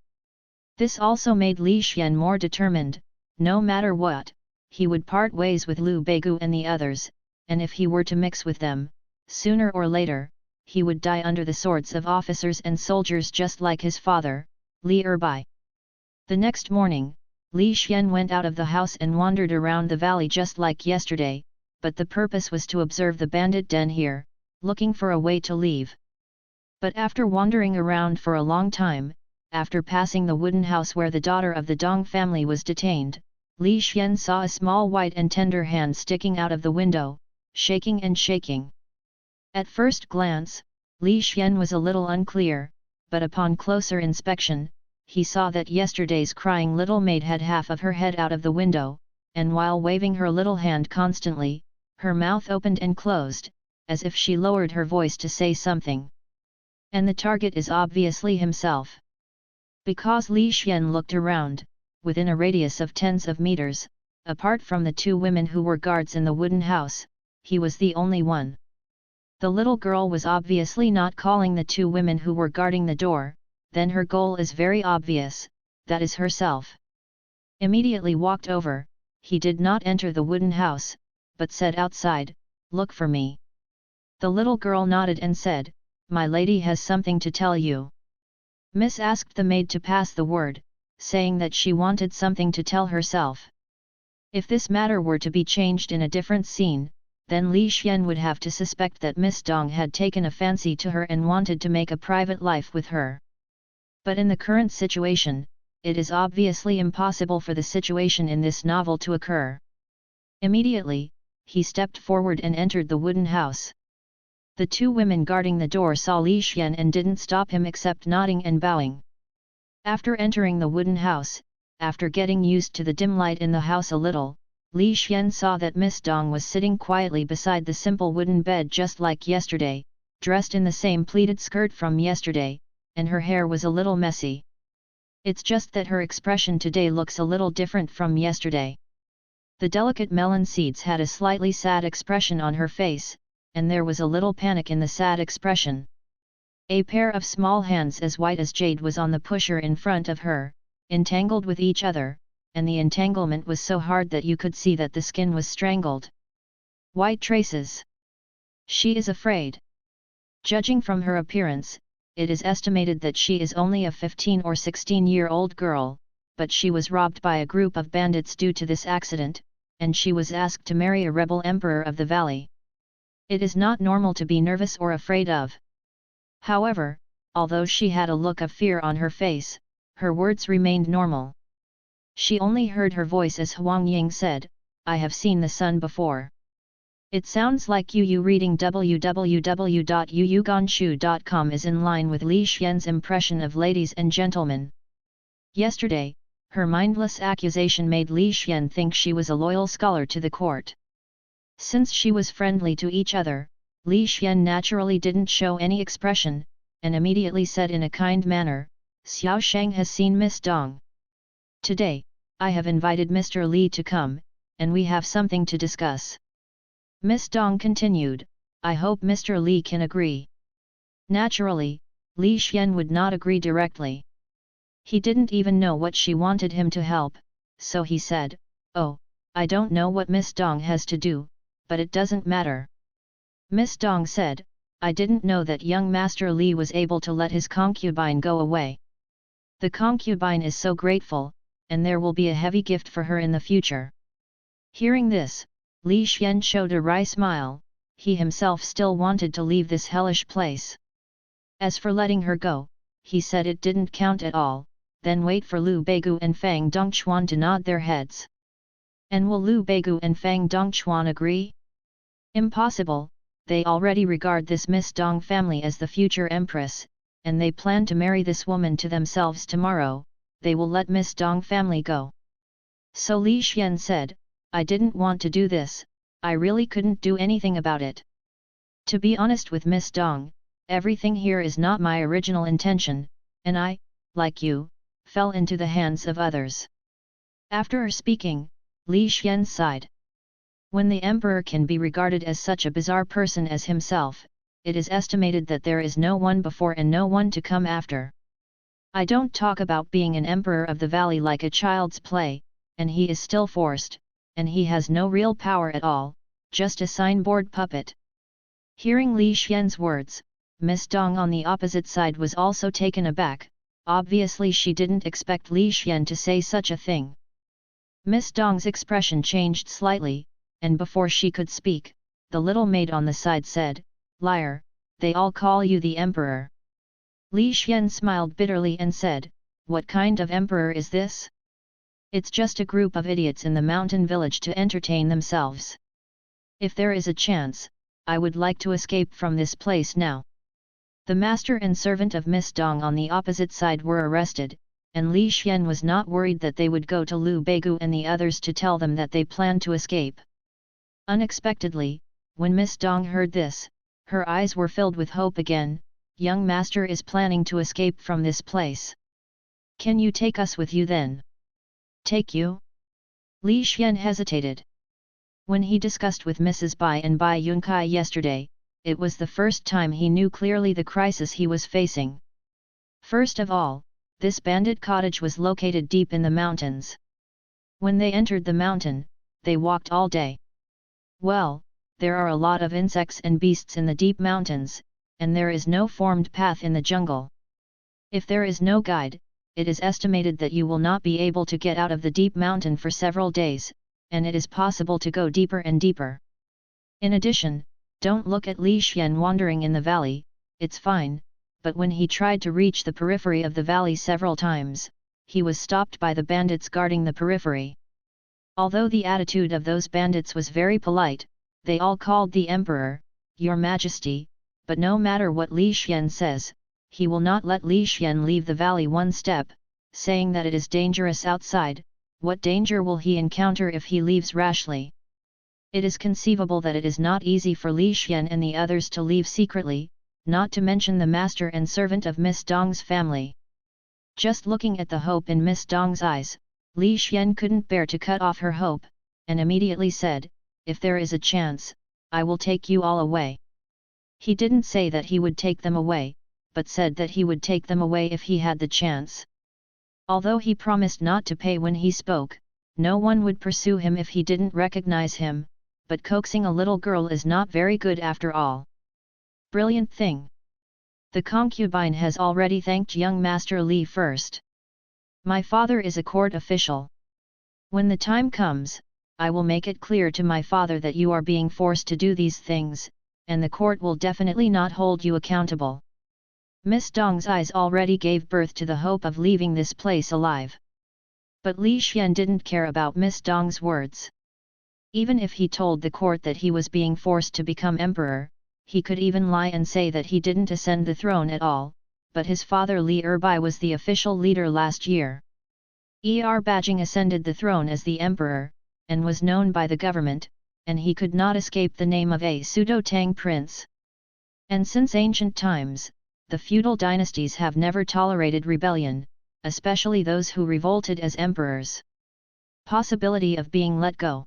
This also made Li Xian more determined. No matter what, he would part ways with Liu Beigu and the others, and if he were to mix with them, sooner or later, he would die under the swords of officers and soldiers just like his father, Li Erbai. The next morning, Li Xian went out of the house and wandered around the valley just like yesterday, but the purpose was to observe the bandit den here, looking for a way to leave. But after wandering around for a long time, after passing the wooden house where the daughter of the Dong family was detained, Li Xian saw a small white and tender hand sticking out of the window, shaking and shaking. At first glance, Li Xian was a little unclear, but upon closer inspection, he saw that yesterday's crying little maid had half of her head out of the window, and while waving her little hand constantly, her mouth opened and closed, as if she lowered her voice to say something. And the target is obviously himself. Because Li Xian looked around, within a radius of tens of meters, apart from the two women who were guards in the wooden house, he was the only one. The little girl was obviously not calling the two women who were guarding the door, then her goal is very obvious, that is herself. Immediately walked over, he did not enter the wooden house, but said outside, "Look for me." The little girl nodded and said, "My lady has something to tell you." Miss asked the maid to pass the word, saying that she wanted something to tell herself. If this matter were to be changed in a different scene, then Li Xian would have to suspect that Miss Dong had taken a fancy to her and wanted to make a private life with her. But in the current situation, it is obviously impossible for the situation in this novel to occur. Immediately, he stepped forward and entered the wooden house. The two women guarding the door saw Li Xian and didn't stop him except nodding and bowing. After entering the wooden house, after getting used to the dim light in the house a little, Li Xian saw that Miss Dong was sitting quietly beside the simple wooden bed just like yesterday, dressed in the same pleated skirt from yesterday, and her hair was a little messy. It's just that her expression today looks a little different from yesterday. The delicate melon seeds had a slightly sad expression on her face, and there was a little panic in the sad expression. A pair of small hands as white as jade was on the pusher in front of her, entangled with each other, and the entanglement was so hard that you could see that the skin was strangled. White traces. She is afraid. Judging from her appearance, it is estimated that she is only a 15 or 16-year-old girl, but she was robbed by a group of bandits due to this accident, and she was asked to marry a rebel emperor of the valley. It is not normal to be nervous or afraid of. However, although she had a look of fear on her face, her words remained normal. She only heard her voice as Huang Ying said, "I have seen the sun before." It sounds like Yu reading www.yuyuganshu.com is in line with Li Xian's impression of ladies and gentlemen. Yesterday, her mindless accusation made Li Xian think she was a loyal scholar to the court. Since she was friendly to each other, Li Xian naturally didn't show any expression, and immediately said in a kind manner, "Xiao Sheng has seen Miss Dong. Today, I have invited Mr. Li to come, and we have something to discuss." Miss Dong continued, "I hope Mr. Li can agree." Naturally, Li Xian would not agree directly. He didn't even know what she wanted him to help, so he said, "Oh, I don't know what Miss Dong has to do, but it doesn't matter." Miss Dong said, "I didn't know that young Master Li was able to let his concubine go away. The concubine is so grateful, and there will be a heavy gift for her in the future." Hearing this, Li Xian showed a wry smile. He himself still wanted to leave this hellish place. As for letting her go, he said it didn't count at all, then wait for Liu Beigu and Fang Dongchuan to nod their heads. And will Liu Beigu and Fang Dongchuan agree? Impossible, they already regard this Miss Dong family as the future empress, and they plan to marry this woman to themselves tomorrow. They will let Miss Dong family go. So Li Xian said, "I didn't want to do this, I really couldn't do anything about it. To be honest with Miss Dong, Everything here is not my original intention, and I, like you, fell into the hands of others. After her speaking, Li Xian sighed. When the emperor can be regarded as such a bizarre person as himself, it is estimated that there is no one before and no one to come after. I don't talk about being an emperor of the valley like a child's play, and he is still forced, and he has no real power at all, just a signboard puppet. Hearing Li Xian's words, Miss Dong on the opposite side was also taken aback. Obviously she didn't expect Li Xian to say such a thing. Miss Dong's expression changed slightly, and before she could speak, the little maid on the side said, "Liar, they all call you the emperor." Li Xian smiled bitterly and said, "What kind of emperor is this? It's just a group of idiots in the mountain village to entertain themselves. If there is a chance, I would like to escape from this place now." The master and servant of Miss Dong on the opposite side were arrested, and Li Xian was not worried that they would go to Lu Beigu and the others to tell them that they planned to escape. Unexpectedly, when Miss Dong heard this, her eyes were filled with hope again. "Young master is planning to escape from this place. Can you take us with you then?" "Take you?" Li Xian hesitated. When he discussed with Mrs. Bai and Bai Yunkai yesterday, it was the first time he knew clearly the crisis he was facing. First of all, this bandit cottage was located deep in the mountains. When they entered the mountain, they walked all day. Well, there are a lot of insects and beasts in the deep mountains, and there is no formed path in the jungle. If there is no guide, it is estimated that you will not be able to get out of the deep mountain for several days, and it is possible to go deeper and deeper. In addition, don't look at Li Xian wandering in the valley, it's fine, but when he tried to reach the periphery of the valley several times, he was stopped by the bandits guarding the periphery. Although the attitude of those bandits was very polite, they all called the emperor, "Your Majesty," but no matter what Li Xian says, he will not let Li Xian leave the valley one step, saying that it is dangerous outside. What danger will he encounter if he leaves rashly? It is conceivable that it is not easy for Li Xian and the others to leave secretly, not to mention the master and servant of Miss Dong's family. Just looking at the hope in Miss Dong's eyes, Li Xian couldn't bear to cut off her hope, and immediately said, "If there is a chance, I will take you all away." He didn't say that he would take them away, but said that he would take them away if he had the chance. Although he promised not to pay when he spoke, no one would pursue him if he didn't recognize him, but coaxing a little girl is not very good after all. Brilliant thing! The concubine has already thanked young Master Li first. "My father is a court official. When the time comes, I will make it clear to my father that you are being forced to do these things, and the court will definitely not hold you accountable." Miss Dong's eyes already gave birth to the hope of leaving this place alive. But Li Xian didn't care about Miss Dong's words. Even if he told the court that he was being forced to become emperor, he could even lie and say that he didn't ascend the throne at all, but his father Li Erbai was the official leader last year. Bajing ascended the throne as the emperor, and was known by the government, and he could not escape the name of a pseudo-Tang prince. And since ancient times, the feudal dynasties have never tolerated rebellion, especially those who revolted as emperors. Possibility of being let go.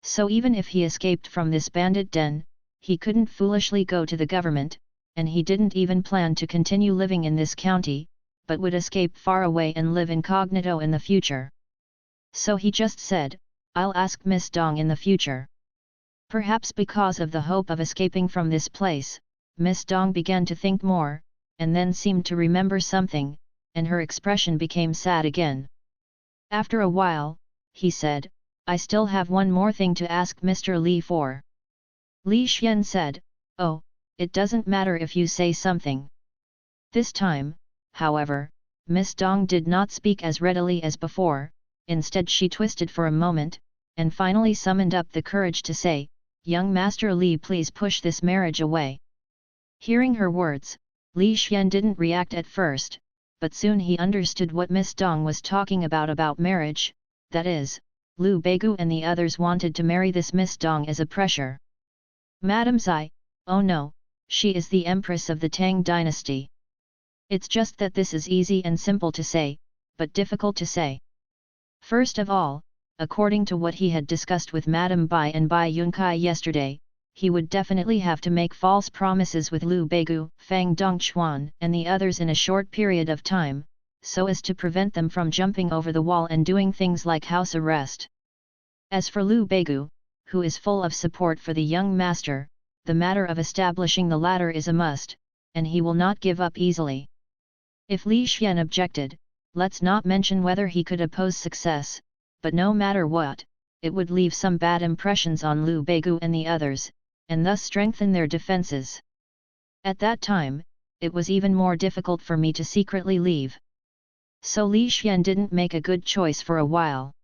So even if he escaped from this bandit den, he couldn't foolishly go to the government, and he didn't even plan to continue living in this county, but would escape far away and live incognito in the future. So he just said, "I'll ask Miss Dong in the future." Perhaps because of the hope of escaping from this place, Miss Dong began to think more, and then seemed to remember something, and her expression became sad again. After a while, he said, "I still have one more thing to ask Mr. Li for." Li Xian said, "Oh, it doesn't matter if you say something." This time, however, Miss Dong did not speak as readily as before, instead she twisted for a moment, and finally summoned up the courage to say, "Young Master Li, please push this marriage away." Hearing her words, Li Xian didn't react at first, but soon he understood what Miss Dong was talking about marriage, that is, Lu Beigu and the others wanted to marry this Miss Dong as a pressure. "Madam Zai, oh no, she is the empress of the Tang dynasty. It's just that this is easy and simple to say, but difficult to say. First of all, according to what he had discussed with Madame Bai and Bai Yunkai yesterday, he would definitely have to make false promises with Liu Beigu, Fang Dongchuan and the others in a short period of time, so as to prevent them from jumping over the wall and doing things like house arrest. As for Liu Beigu, who is full of support for the young master, the matter of establishing the latter is a must, and he will not give up easily. If Li Xian objected, let's not mention whether he could oppose success, but no matter what, it would leave some bad impressions on Liu Beigu and the others, and thus strengthen their defenses. At that time, it was even more difficult for me to secretly leave. So Li Xian didn't make a good choice for a while.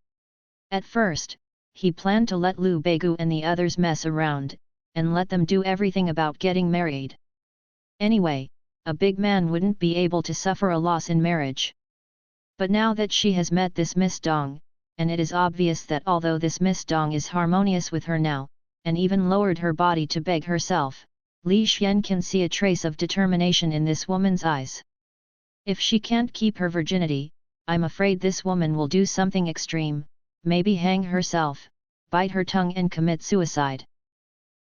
At first, he planned to let Liu Beigu and the others mess around, and let them do everything about getting married. Anyway, a big man wouldn't be able to suffer a loss in marriage. But now that she has met this Miss Dong, and it is obvious that although this Miss Dong is harmonious with her now, and even lowered her body to beg herself, Li Xian can see a trace of determination in this woman's eyes. If she can't keep her virginity, I'm afraid this woman will do something extreme, maybe hang herself, bite her tongue and commit suicide.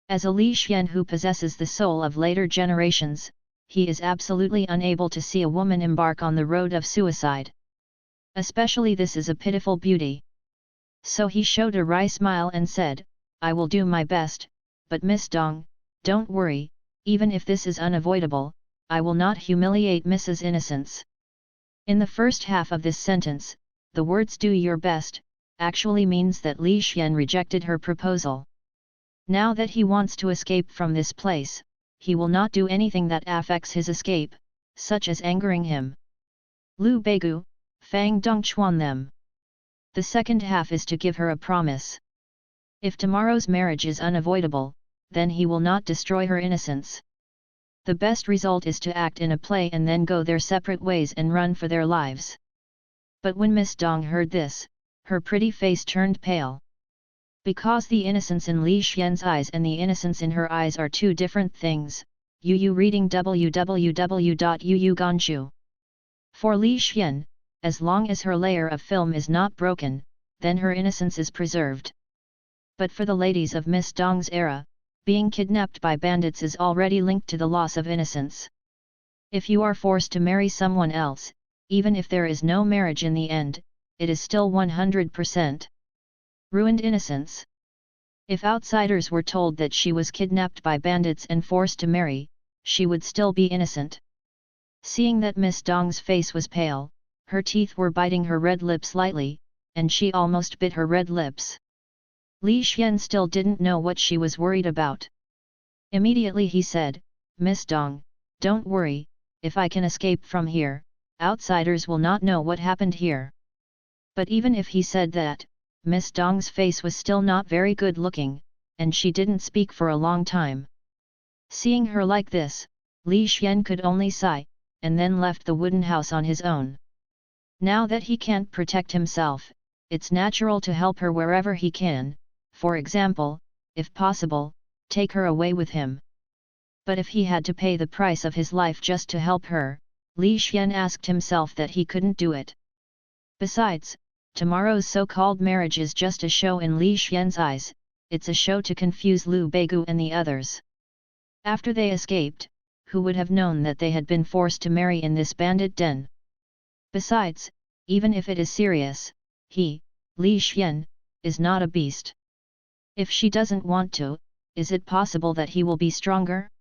As a Li Xian who possesses the soul of later generations, he is absolutely unable to see a woman embark on the road of suicide. Especially this is a pitiful beauty. So he showed a wry smile and said, I will do my best, but Miss Dong, don't worry, even if this is unavoidable, I will not humiliate Mrs. Innocence. In the first half of this sentence, the words do your best, actually means that Li Xian rejected her proposal. Now that he wants to escape from this place, he will not do anything that affects his escape, such as angering him. Liu Beigu, Fang Dongchuan them. The second half is to give her a promise. If tomorrow's marriage is unavoidable, then he will not destroy her innocence. The best result is to act in a play and then go their separate ways and run for their lives. But when Miss Dong heard this, her pretty face turned pale. Because the innocence in Li Xian's eyes and the innocence in her eyes are two different things, Yu reading www.yuyu. For Li Xian, as long as her layer of film is not broken, then her innocence is preserved. But for the ladies of Miss Dong's era, being kidnapped by bandits is already linked to the loss of innocence. If you are forced to marry someone else, even if there is no marriage in the end, it is still 100% ruined innocence. If outsiders were told that she was kidnapped by bandits and forced to marry, she would still be innocent. Seeing that Miss Dong's face was pale, her teeth were biting her red lips lightly, and she almost bit her red lips. Li Xian still didn't know what she was worried about. Immediately he said, Miss Dong, don't worry, if I can escape from here, outsiders will not know what happened here. But even if he said that, Miss Dong's face was still not very good looking, and she didn't speak for a long time. Seeing her like this, Li Xian could only sigh, and then left the wooden house on his own. Now that he can't protect himself, it's natural to help her wherever he can. For example, if possible, take her away with him. But if he had to pay the price of his life just to help her, Li Xian asked himself that he couldn't do it. Besides, tomorrow's so-called marriage is just a show in Li Xian's eyes, it's a show to confuse Liu Beigu and the others. After they escaped, who would have known that they had been forced to marry in this bandit den? Besides, even if it is serious, he, Li Xian, is not a beast. If she doesn't want to, is it possible that he will be stronger?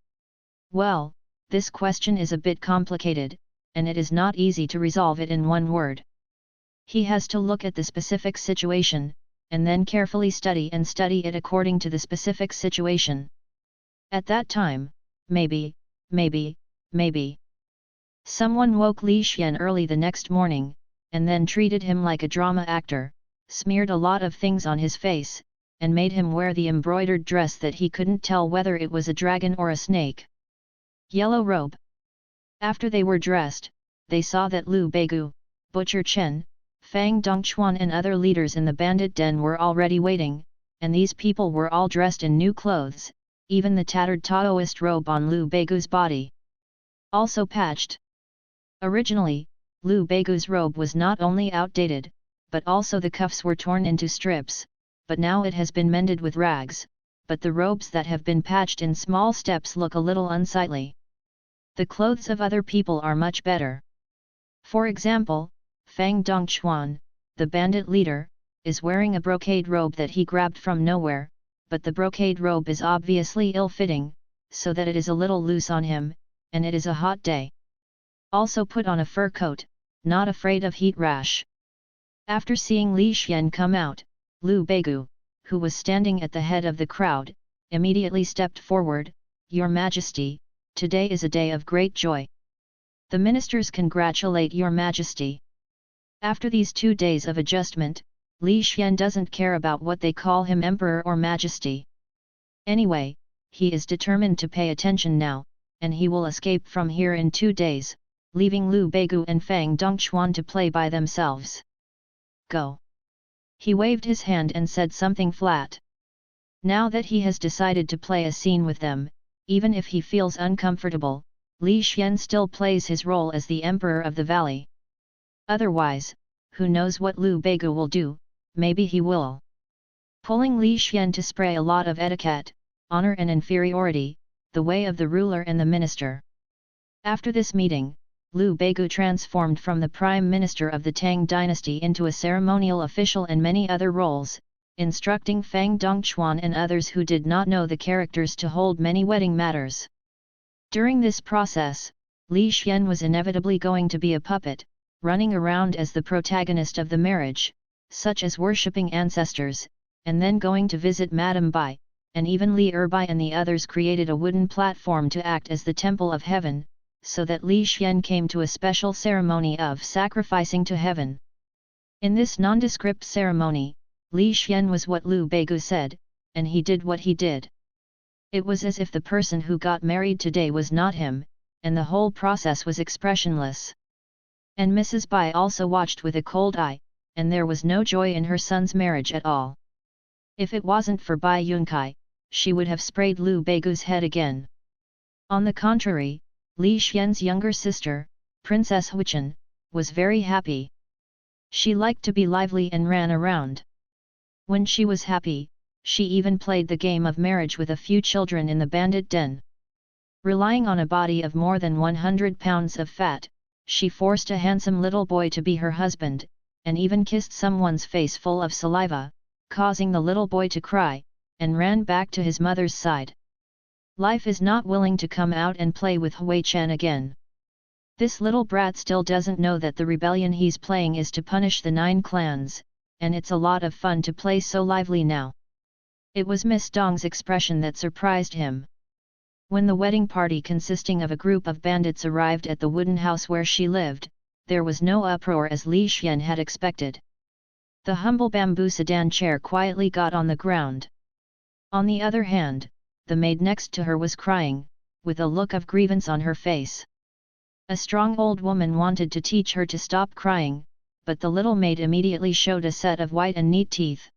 Well, this question is a bit complicated, and it is not easy to resolve it in one word. He has to look at the specific situation, and then carefully study it according to the specific situation. At that time, maybe, someone woke Li Xian early the next morning, and then treated him like a drama actor, smeared a lot of things on his face, and made him wear the embroidered dress that he couldn't tell whether it was a dragon or a snake. Yellow robe. After they were dressed, they saw that Liu Beigu, Butcher Chen, Fang Dongchuan and other leaders in the bandit den were already waiting, and these people were all dressed in new clothes, even the tattered Taoist robe on Liu Beigu's body. Also patched. Originally, Liu Beigu's robe was not only outdated, but also the cuffs were torn into strips, but now it has been mended with rags, but the robes that have been patched in small steps look a little unsightly. The clothes of other people are much better. For example, Fang Dongchuan, the bandit leader, is wearing a brocade robe that he grabbed from nowhere, but the brocade robe is obviously ill-fitting, so that it is a little loose on him, and it is a hot day. Also put on a fur coat, not afraid of heat rash. After seeing Li Xian come out, Liu Beigu, who was standing at the head of the crowd, immediately stepped forward. "Your Majesty, today is a day of great joy. The ministers congratulate Your Majesty." After these 2 days of adjustment, Li Xian doesn't care about what they call him Emperor or Majesty. Anyway, he is determined to pay attention now, and he will escape from here in 2 days, leaving Liu Beigu and Fang Dongchuan to play by themselves. "Go." He waved his hand and said something flat. Now that he has decided to play a scene with them, even if he feels uncomfortable, Li Xian still plays his role as the Emperor of the Valley. Otherwise, who knows what Liu Beigu will do, maybe he will. Pulling Li Xian to spray a lot of etiquette, honor and inferiority, the way of the ruler and the minister. After this meeting, Liu Beigu transformed from the prime minister of the Tang dynasty into a ceremonial official and many other roles, instructing Fang Dongchuan and others who did not know the characters to hold many wedding matters. During this process, Li Xian was inevitably going to be a puppet, running around as the protagonist of the marriage, such as worshipping ancestors, and then going to visit Madame Bai, and even Li Erbai and the others created a wooden platform to act as the temple of heaven, so that Li Xian came to a special ceremony of sacrificing to heaven. In this nondescript ceremony, Li Xian was what Liu Beigu said, and he did what he did. It was as if the person who got married today was not him, and the whole process was expressionless. And Mrs. Bai also watched with a cold eye, and there was no joy in her son's marriage at all. If it wasn't for Bai Yunkai, she would have sprayed Liu Beigu's head again. On the contrary, Li Xian's younger sister, Princess Huichen, was very happy. She liked to be lively and ran around. When she was happy, she even played the game of marriage with a few children in the bandit den. Relying on a body of more than 100 pounds of fat, she forced a handsome little boy to be her husband, and even kissed someone's face full of saliva, causing the little boy to cry, and ran back to his mother's side. Life is not willing to come out and play with Hui Chen again. This little brat still doesn't know that the rebellion he's playing is to punish the 9 clans, and it's a lot of fun to play so lively now. It was Miss Dong's expression that surprised him. When the wedding party consisting of a group of bandits arrived at the wooden house where she lived, there was no uproar as Li Xian had expected. The humble bamboo sedan chair quietly got on the ground. On the other hand, the maid next to her was crying, with a look of grievance on her face. A strong old woman wanted to teach her to stop crying, but the little maid immediately showed a set of white and neat teeth.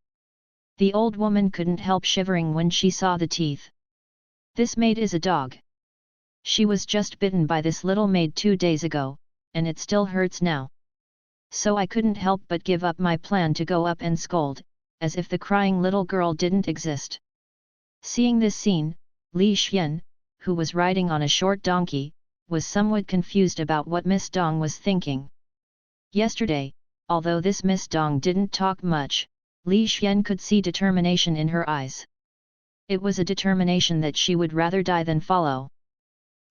The old woman couldn't help shivering when she saw the teeth. This maid is a dog. She was just bitten by this little maid 2 days ago, and it still hurts now. So I couldn't help but give up my plan to go up and scold, as if the crying little girl didn't exist. Seeing this scene, Li Xian, who was riding on a short donkey, was somewhat confused about what Miss Dong was thinking. Yesterday, although this Miss Dong didn't talk much, Li Xian could see determination in her eyes. It was a determination that she would rather die than follow.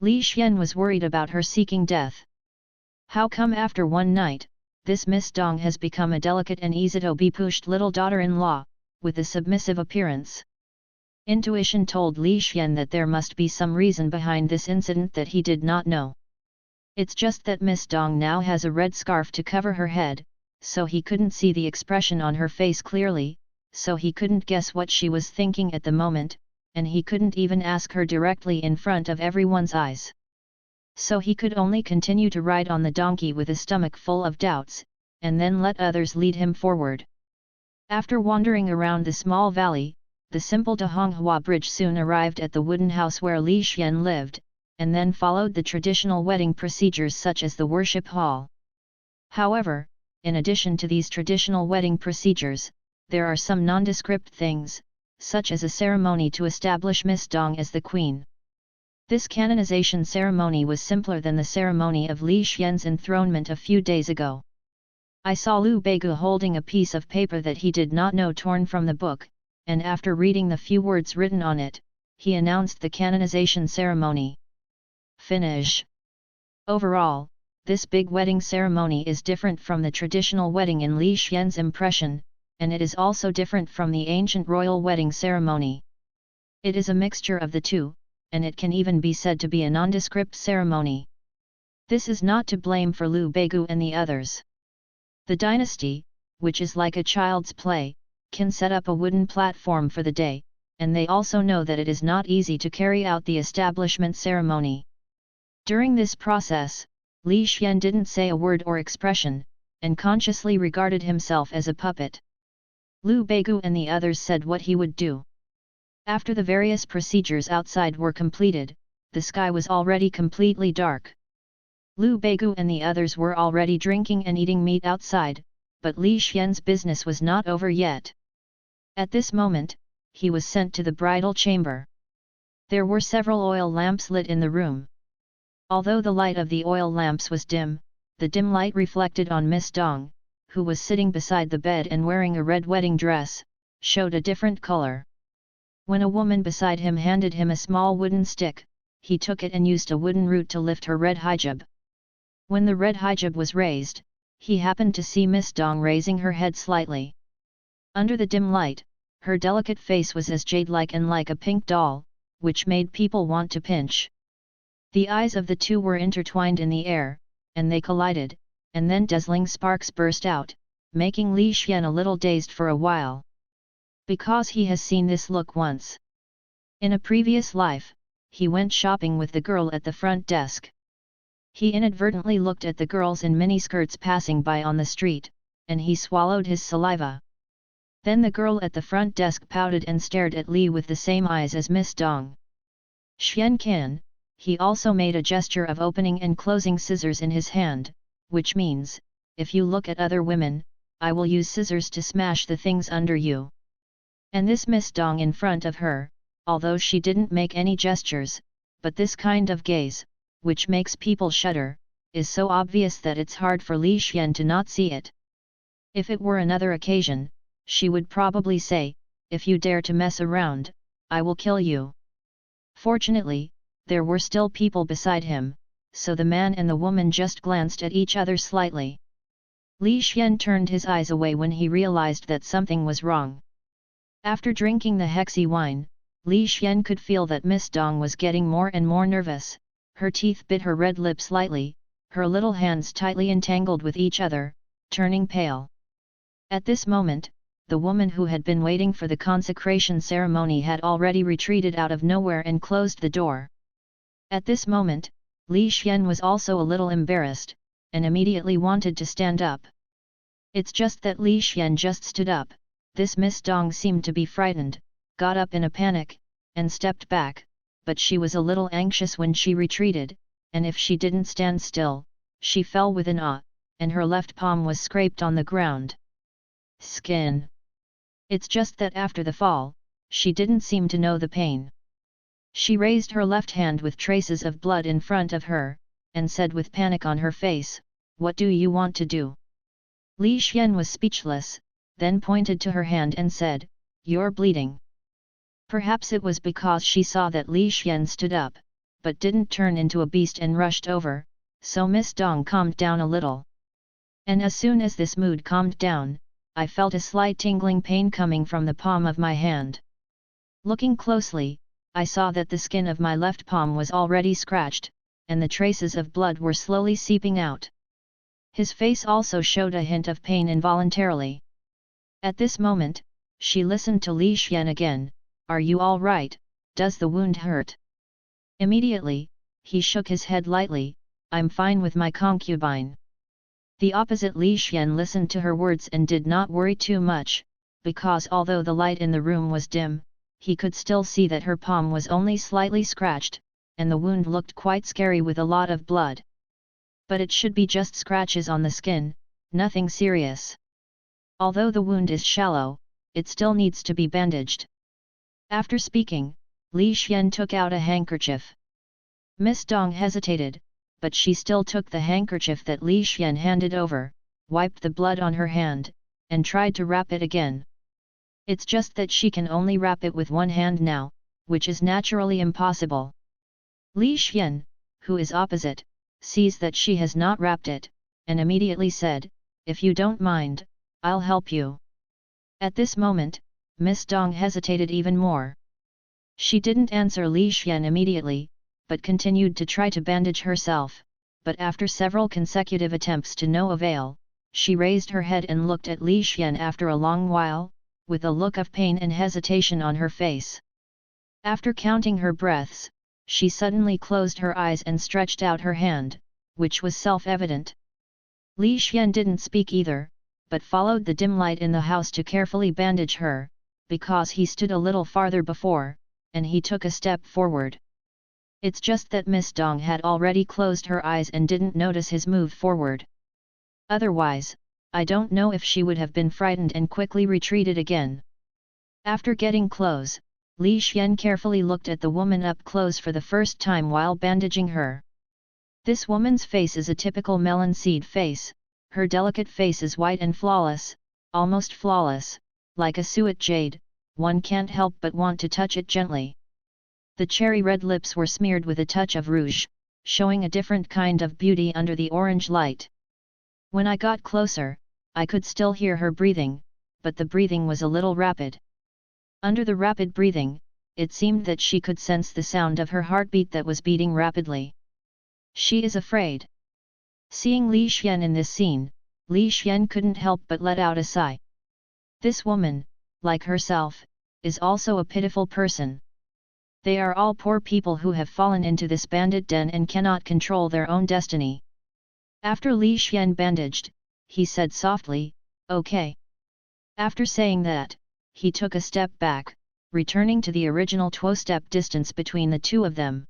Li Xian was worried about her seeking death. How come after one night, this Miss Dong has become a delicate and easy-to-be-pushed little daughter-in-law, with a submissive appearance? Intuition told Li Xian that there must be some reason behind this incident that he did not know. It's just that Miss Dong now has a red scarf to cover her head, so he couldn't see the expression on her face clearly, so he couldn't guess what she was thinking at the moment, and he couldn't even ask her directly in front of everyone's eyes. So he could only continue to ride on the donkey with a stomach full of doubts, and then let others lead him forward. After wandering around the small valley, the simple Dahonghua bridge soon arrived at the wooden house where Li Xian lived, and then followed the traditional wedding procedures such as the worship hall. However, in addition to these traditional wedding procedures, there are some nondescript things, such as a ceremony to establish Miss Dong as the queen. This canonization ceremony was simpler than the ceremony of Li Xian's enthronement a few days ago. I saw Liu Beigu holding a piece of paper that he did not know torn from the book, and after reading the few words written on it, he announced the canonization ceremony. Finish. Overall, this big wedding ceremony is different from the traditional wedding in Li Xian's impression, and it is also different from the ancient royal wedding ceremony. It is a mixture of the two, and it can even be said to be a nondescript ceremony. This is not to blame for Liu Beigu and the others. The dynasty, which is like a child's play, can set up a wooden platform for the day, and they also know that it is not easy to carry out the establishment ceremony. During this process, Li Xian didn't say a word or expression, and consciously regarded himself as a puppet. Liu Beigu and the others said what he would do. After the various procedures outside were completed, the sky was already completely dark. Liu Beigu and the others were already drinking and eating meat outside, but Li Xian's business was not over yet. At this moment, he was sent to the bridal chamber. There were several oil lamps lit in the room. Although the light of the oil lamps was dim, the dim light reflected on Miss Dong, who was sitting beside the bed and wearing a red wedding dress, showed a different color. When a woman beside him handed him a small wooden stick, he took it and used a wooden root to lift her red hijab. When the red hijab was raised, he happened to see Miss Dong raising her head slightly. Under the dim light, her delicate face was as jade-like and like a pink doll, which made people want to pinch. The eyes of the two were intertwined in the air, and they collided, and then dazzling sparks burst out, making Li Xian a little dazed for a while. Because he has seen this look once. In a previous life, he went shopping with the girl at the front desk. He inadvertently looked at the girls in miniskirts passing by on the street, and he swallowed his saliva. Then the girl at the front desk pouted and stared at Li with the same eyes as Miss Dong. Xian Can, he also made a gesture of opening and closing scissors in his hand, which means, if you look at other women, I will use scissors to smash the things under you. And this Miss Dong in front of her, although she didn't make any gestures, but this kind of gaze, which makes people shudder, is so obvious that it's hard for Li Xian to not see it. If it were another occasion, she would probably say, if you dare to mess around, I will kill you. Fortunately, there were still people beside him, so the man and the woman just glanced at each other slightly. Li Xian turned his eyes away when he realized that something was wrong. After drinking the hexy wine, Li Xian could feel that Miss Dong was getting more and more nervous. Her teeth bit her red lips lightly, her little hands tightly entangled with each other, turning pale. At this moment, the woman who had been waiting for the consecration ceremony had already retreated out of nowhere and closed the door. At this moment, Li Xian was also a little embarrassed, and immediately wanted to stand up. It's just that Li Xian just stood up. This Miss Dong seemed to be frightened, got up in a panic, and stepped back, but she was a little anxious when she retreated, and if she didn't stand still, she fell with an ah, and her left palm was scraped on the ground. Skin. It's just that after the fall, she didn't seem to know the pain. She raised her left hand with traces of blood in front of her, and said with panic on her face, "What do you want to do?" Li Xian was speechless, then pointed to her hand and said, "You're bleeding." Perhaps it was because she saw that Li Xian stood up, but didn't turn into a beast and rushed over, so Miss Dong calmed down a little. And as soon as this mood calmed down, I felt a slight tingling pain coming from the palm of my hand. Looking closely, I saw that the skin of my left palm was already scratched, and the traces of blood were slowly seeping out. His face also showed a hint of pain involuntarily. At this moment, she listened to Li Xian again. "Are you all right? Does the wound hurt?" Immediately, he shook his head lightly, "I'm fine with my concubine." The opposite Li Xian listened to her words and did not worry too much, because although the light in the room was dim, he could still see that her palm was only slightly scratched, and the wound looked quite scary with a lot of blood. But it should be just scratches on the skin, nothing serious. Although the wound is shallow, it still needs to be bandaged. After speaking, Li Xian took out a handkerchief. Miss Dong hesitated, but she still took the handkerchief that Li Xian handed over, wiped the blood on her hand, and tried to wrap it again. It's just that she can only wrap it with one hand now, which is naturally impossible. Li Xian, who is opposite, sees that she has not wrapped it, and immediately said, "If you don't mind, I'll help you." At this moment, Miss Dong hesitated even more. She didn't answer Li Xian immediately, but continued to try to bandage herself, but after several consecutive attempts to no avail, she raised her head and looked at Li Xian after a long while, with a look of pain and hesitation on her face. After counting her breaths, she suddenly closed her eyes and stretched out her hand, which was self-evident. Li Xian didn't speak either, but followed the dim light in the house to carefully bandage her, because he stood a little farther before, and he took a step forward. It's just that Miss Dong had already closed her eyes and didn't notice his move forward. Otherwise, I don't know if she would have been frightened and quickly retreated again. After getting close, Li Xian carefully looked at the woman up close for the first time while bandaging her. This woman's face is a typical melon seed face, her delicate face is white and flawless, almost flawless, like a suet jade, one can't help but want to touch it gently. The cherry-red lips were smeared with a touch of rouge, showing a different kind of beauty under the orange light. When I got closer, I could still hear her breathing, but the breathing was a little rapid. Under the rapid breathing, it seemed that she could sense the sound of her heartbeat that was beating rapidly. She is afraid. Seeing Li Xian in this scene, Li Xian couldn't help but let out a sigh. This woman, like herself, is also a pitiful person. They are all poor people who have fallen into this bandit den and cannot control their own destiny. After Li Xian bandaged, he said softly, "Okay." After saying that, he took a step back, returning to the original 2-step distance between the two of them.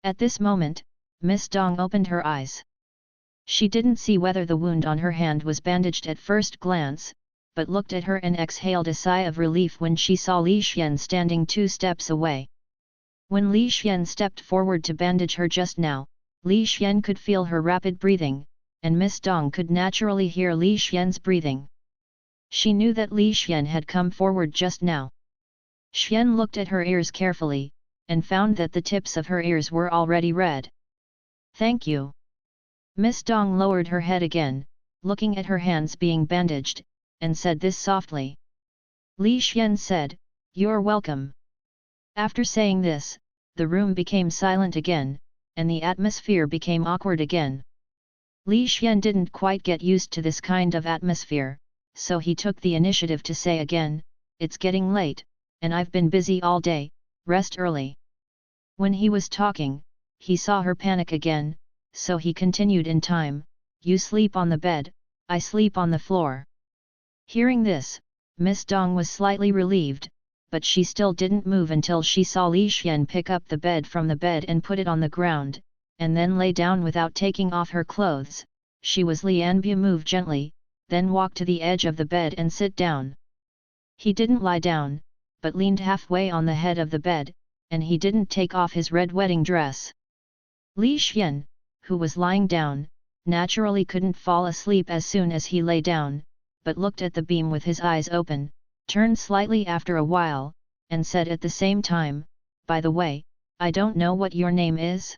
At this moment, Miss Dong opened her eyes. She didn't see whether the wound on her hand was bandaged at first glance, but looked at her and exhaled a sigh of relief when she saw Li Xian standing 2 steps away. When Li Xian stepped forward to bandage her just now, Li Xian could feel her rapid breathing, and Miss Dong could naturally hear Li Xian's breathing. She knew that Li Xian had come forward just now. Xian looked at her ears carefully, and found that the tips of her ears were already red. "Thank you." Miss Dong lowered her head again, looking at her hands being bandaged, and said this softly. Li Xian said, "You're welcome." After saying this, the room became silent again, and the atmosphere became awkward again. Li Xian didn't quite get used to this kind of atmosphere, so he took the initiative to say again, "It's getting late, and I've been busy all day, rest early." When he was talking, he saw her panic again, so he continued in time, "You sleep on the bed, I sleep on the floor." Hearing this, Miss Dong was slightly relieved, but she still didn't move until she saw Li Xian pick up the bed from the bed and put it on the ground, and then lay down without taking off her clothes. She was Lianbu move gently, then walk to the edge of the bed and sit down. He didn't lie down, but leaned halfway on the head of the bed, and he didn't take off his red wedding dress. Li Xian, who was lying down, naturally couldn't fall asleep as soon as he lay down, but looked at the beam with his eyes open, turned slightly after a while, and said at the same time, "By the way, I don't know what your name is?"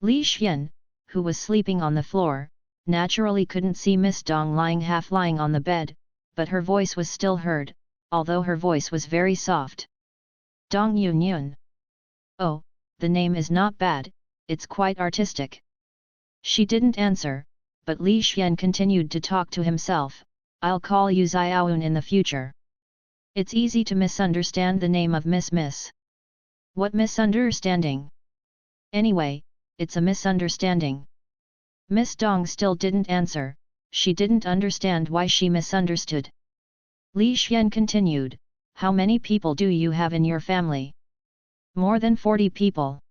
Li Xian, who was sleeping on the floor, naturally couldn't see Miss Dong half lying on the bed, but her voice was still heard, although her voice was very soft. "Dong Yun Yun." "Oh, the name is not bad, it's quite artistic." She didn't answer, but Li Xian continued to talk to himself, "I'll call you Xiaoyun in the future. It's easy to misunderstand the name of Miss. What misunderstanding? Anyway, it's a misunderstanding." Miss Dong still didn't answer, she didn't understand why she misunderstood. Li Xian continued, How many people do you have in your family? More than 40 people.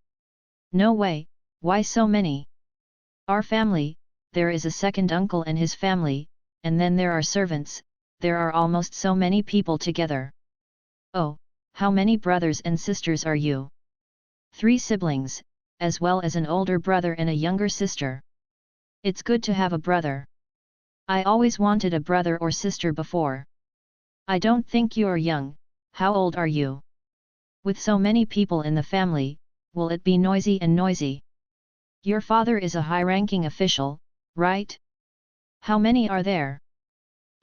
No way, why so many? Our family, there is a second uncle and his family, and then there are servants, there are almost so many people together. Oh, how many brothers and sisters are you? 3 siblings, as well as an older brother and a younger sister. It's good to have a brother. I always wanted a brother or sister before. I don't think you're young, how old are you? With so many people in the family, will it be noisy and noisy? Your father is a high-ranking official, right? How many are there?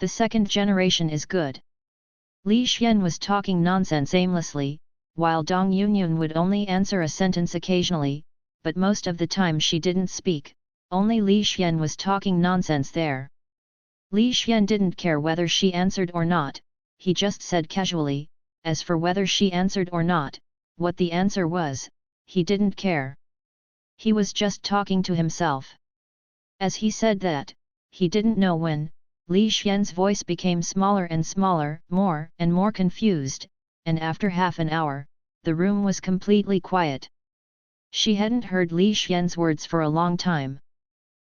The second generation is good. Li Xian was talking nonsense aimlessly, while Dong Yunyun would only answer a sentence occasionally, but most of the time she didn't speak, only Li Xian was talking nonsense there. Li Xian didn't care whether she answered or not, he just said casually, as for whether she answered or not, what the answer was, he didn't care. He was just talking to himself. As he said that, he didn't know when, Li Xian's voice became smaller and smaller, more and more confused, and after half an hour, the room was completely quiet. She hadn't heard Li Xian's words for a long time.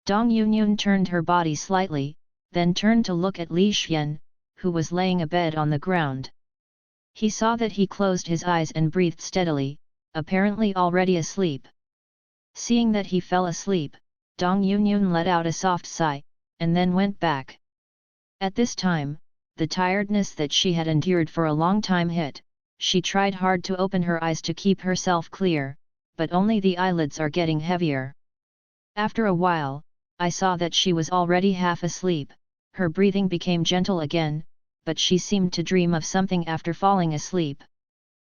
Dong Yunyun turned her body slightly, then turned to look at Li Xian, who was laying abed on the ground. He saw that he closed his eyes and breathed steadily, apparently already asleep. Seeing that he fell asleep, Dong Yunyun let out a soft sigh, and then went back. At this time, the tiredness that she had endured for a long time hit. She tried hard to open her eyes to keep herself clear, but only the eyelids are getting heavier. After a while, I saw that she was already half asleep, her breathing became gentle again, but she seemed to dream of something after falling asleep.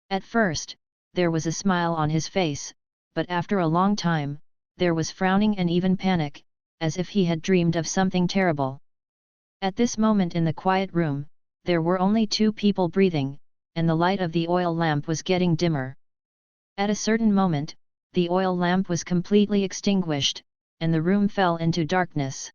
At first, there was a smile on his face, but after a long time, there was frowning and even panic, as if he had dreamed of something terrible. At this moment in the quiet room, there were only 2 people breathing, and the light of the oil lamp was getting dimmer. At a certain moment, the oil lamp was completely extinguished, and the room fell into darkness.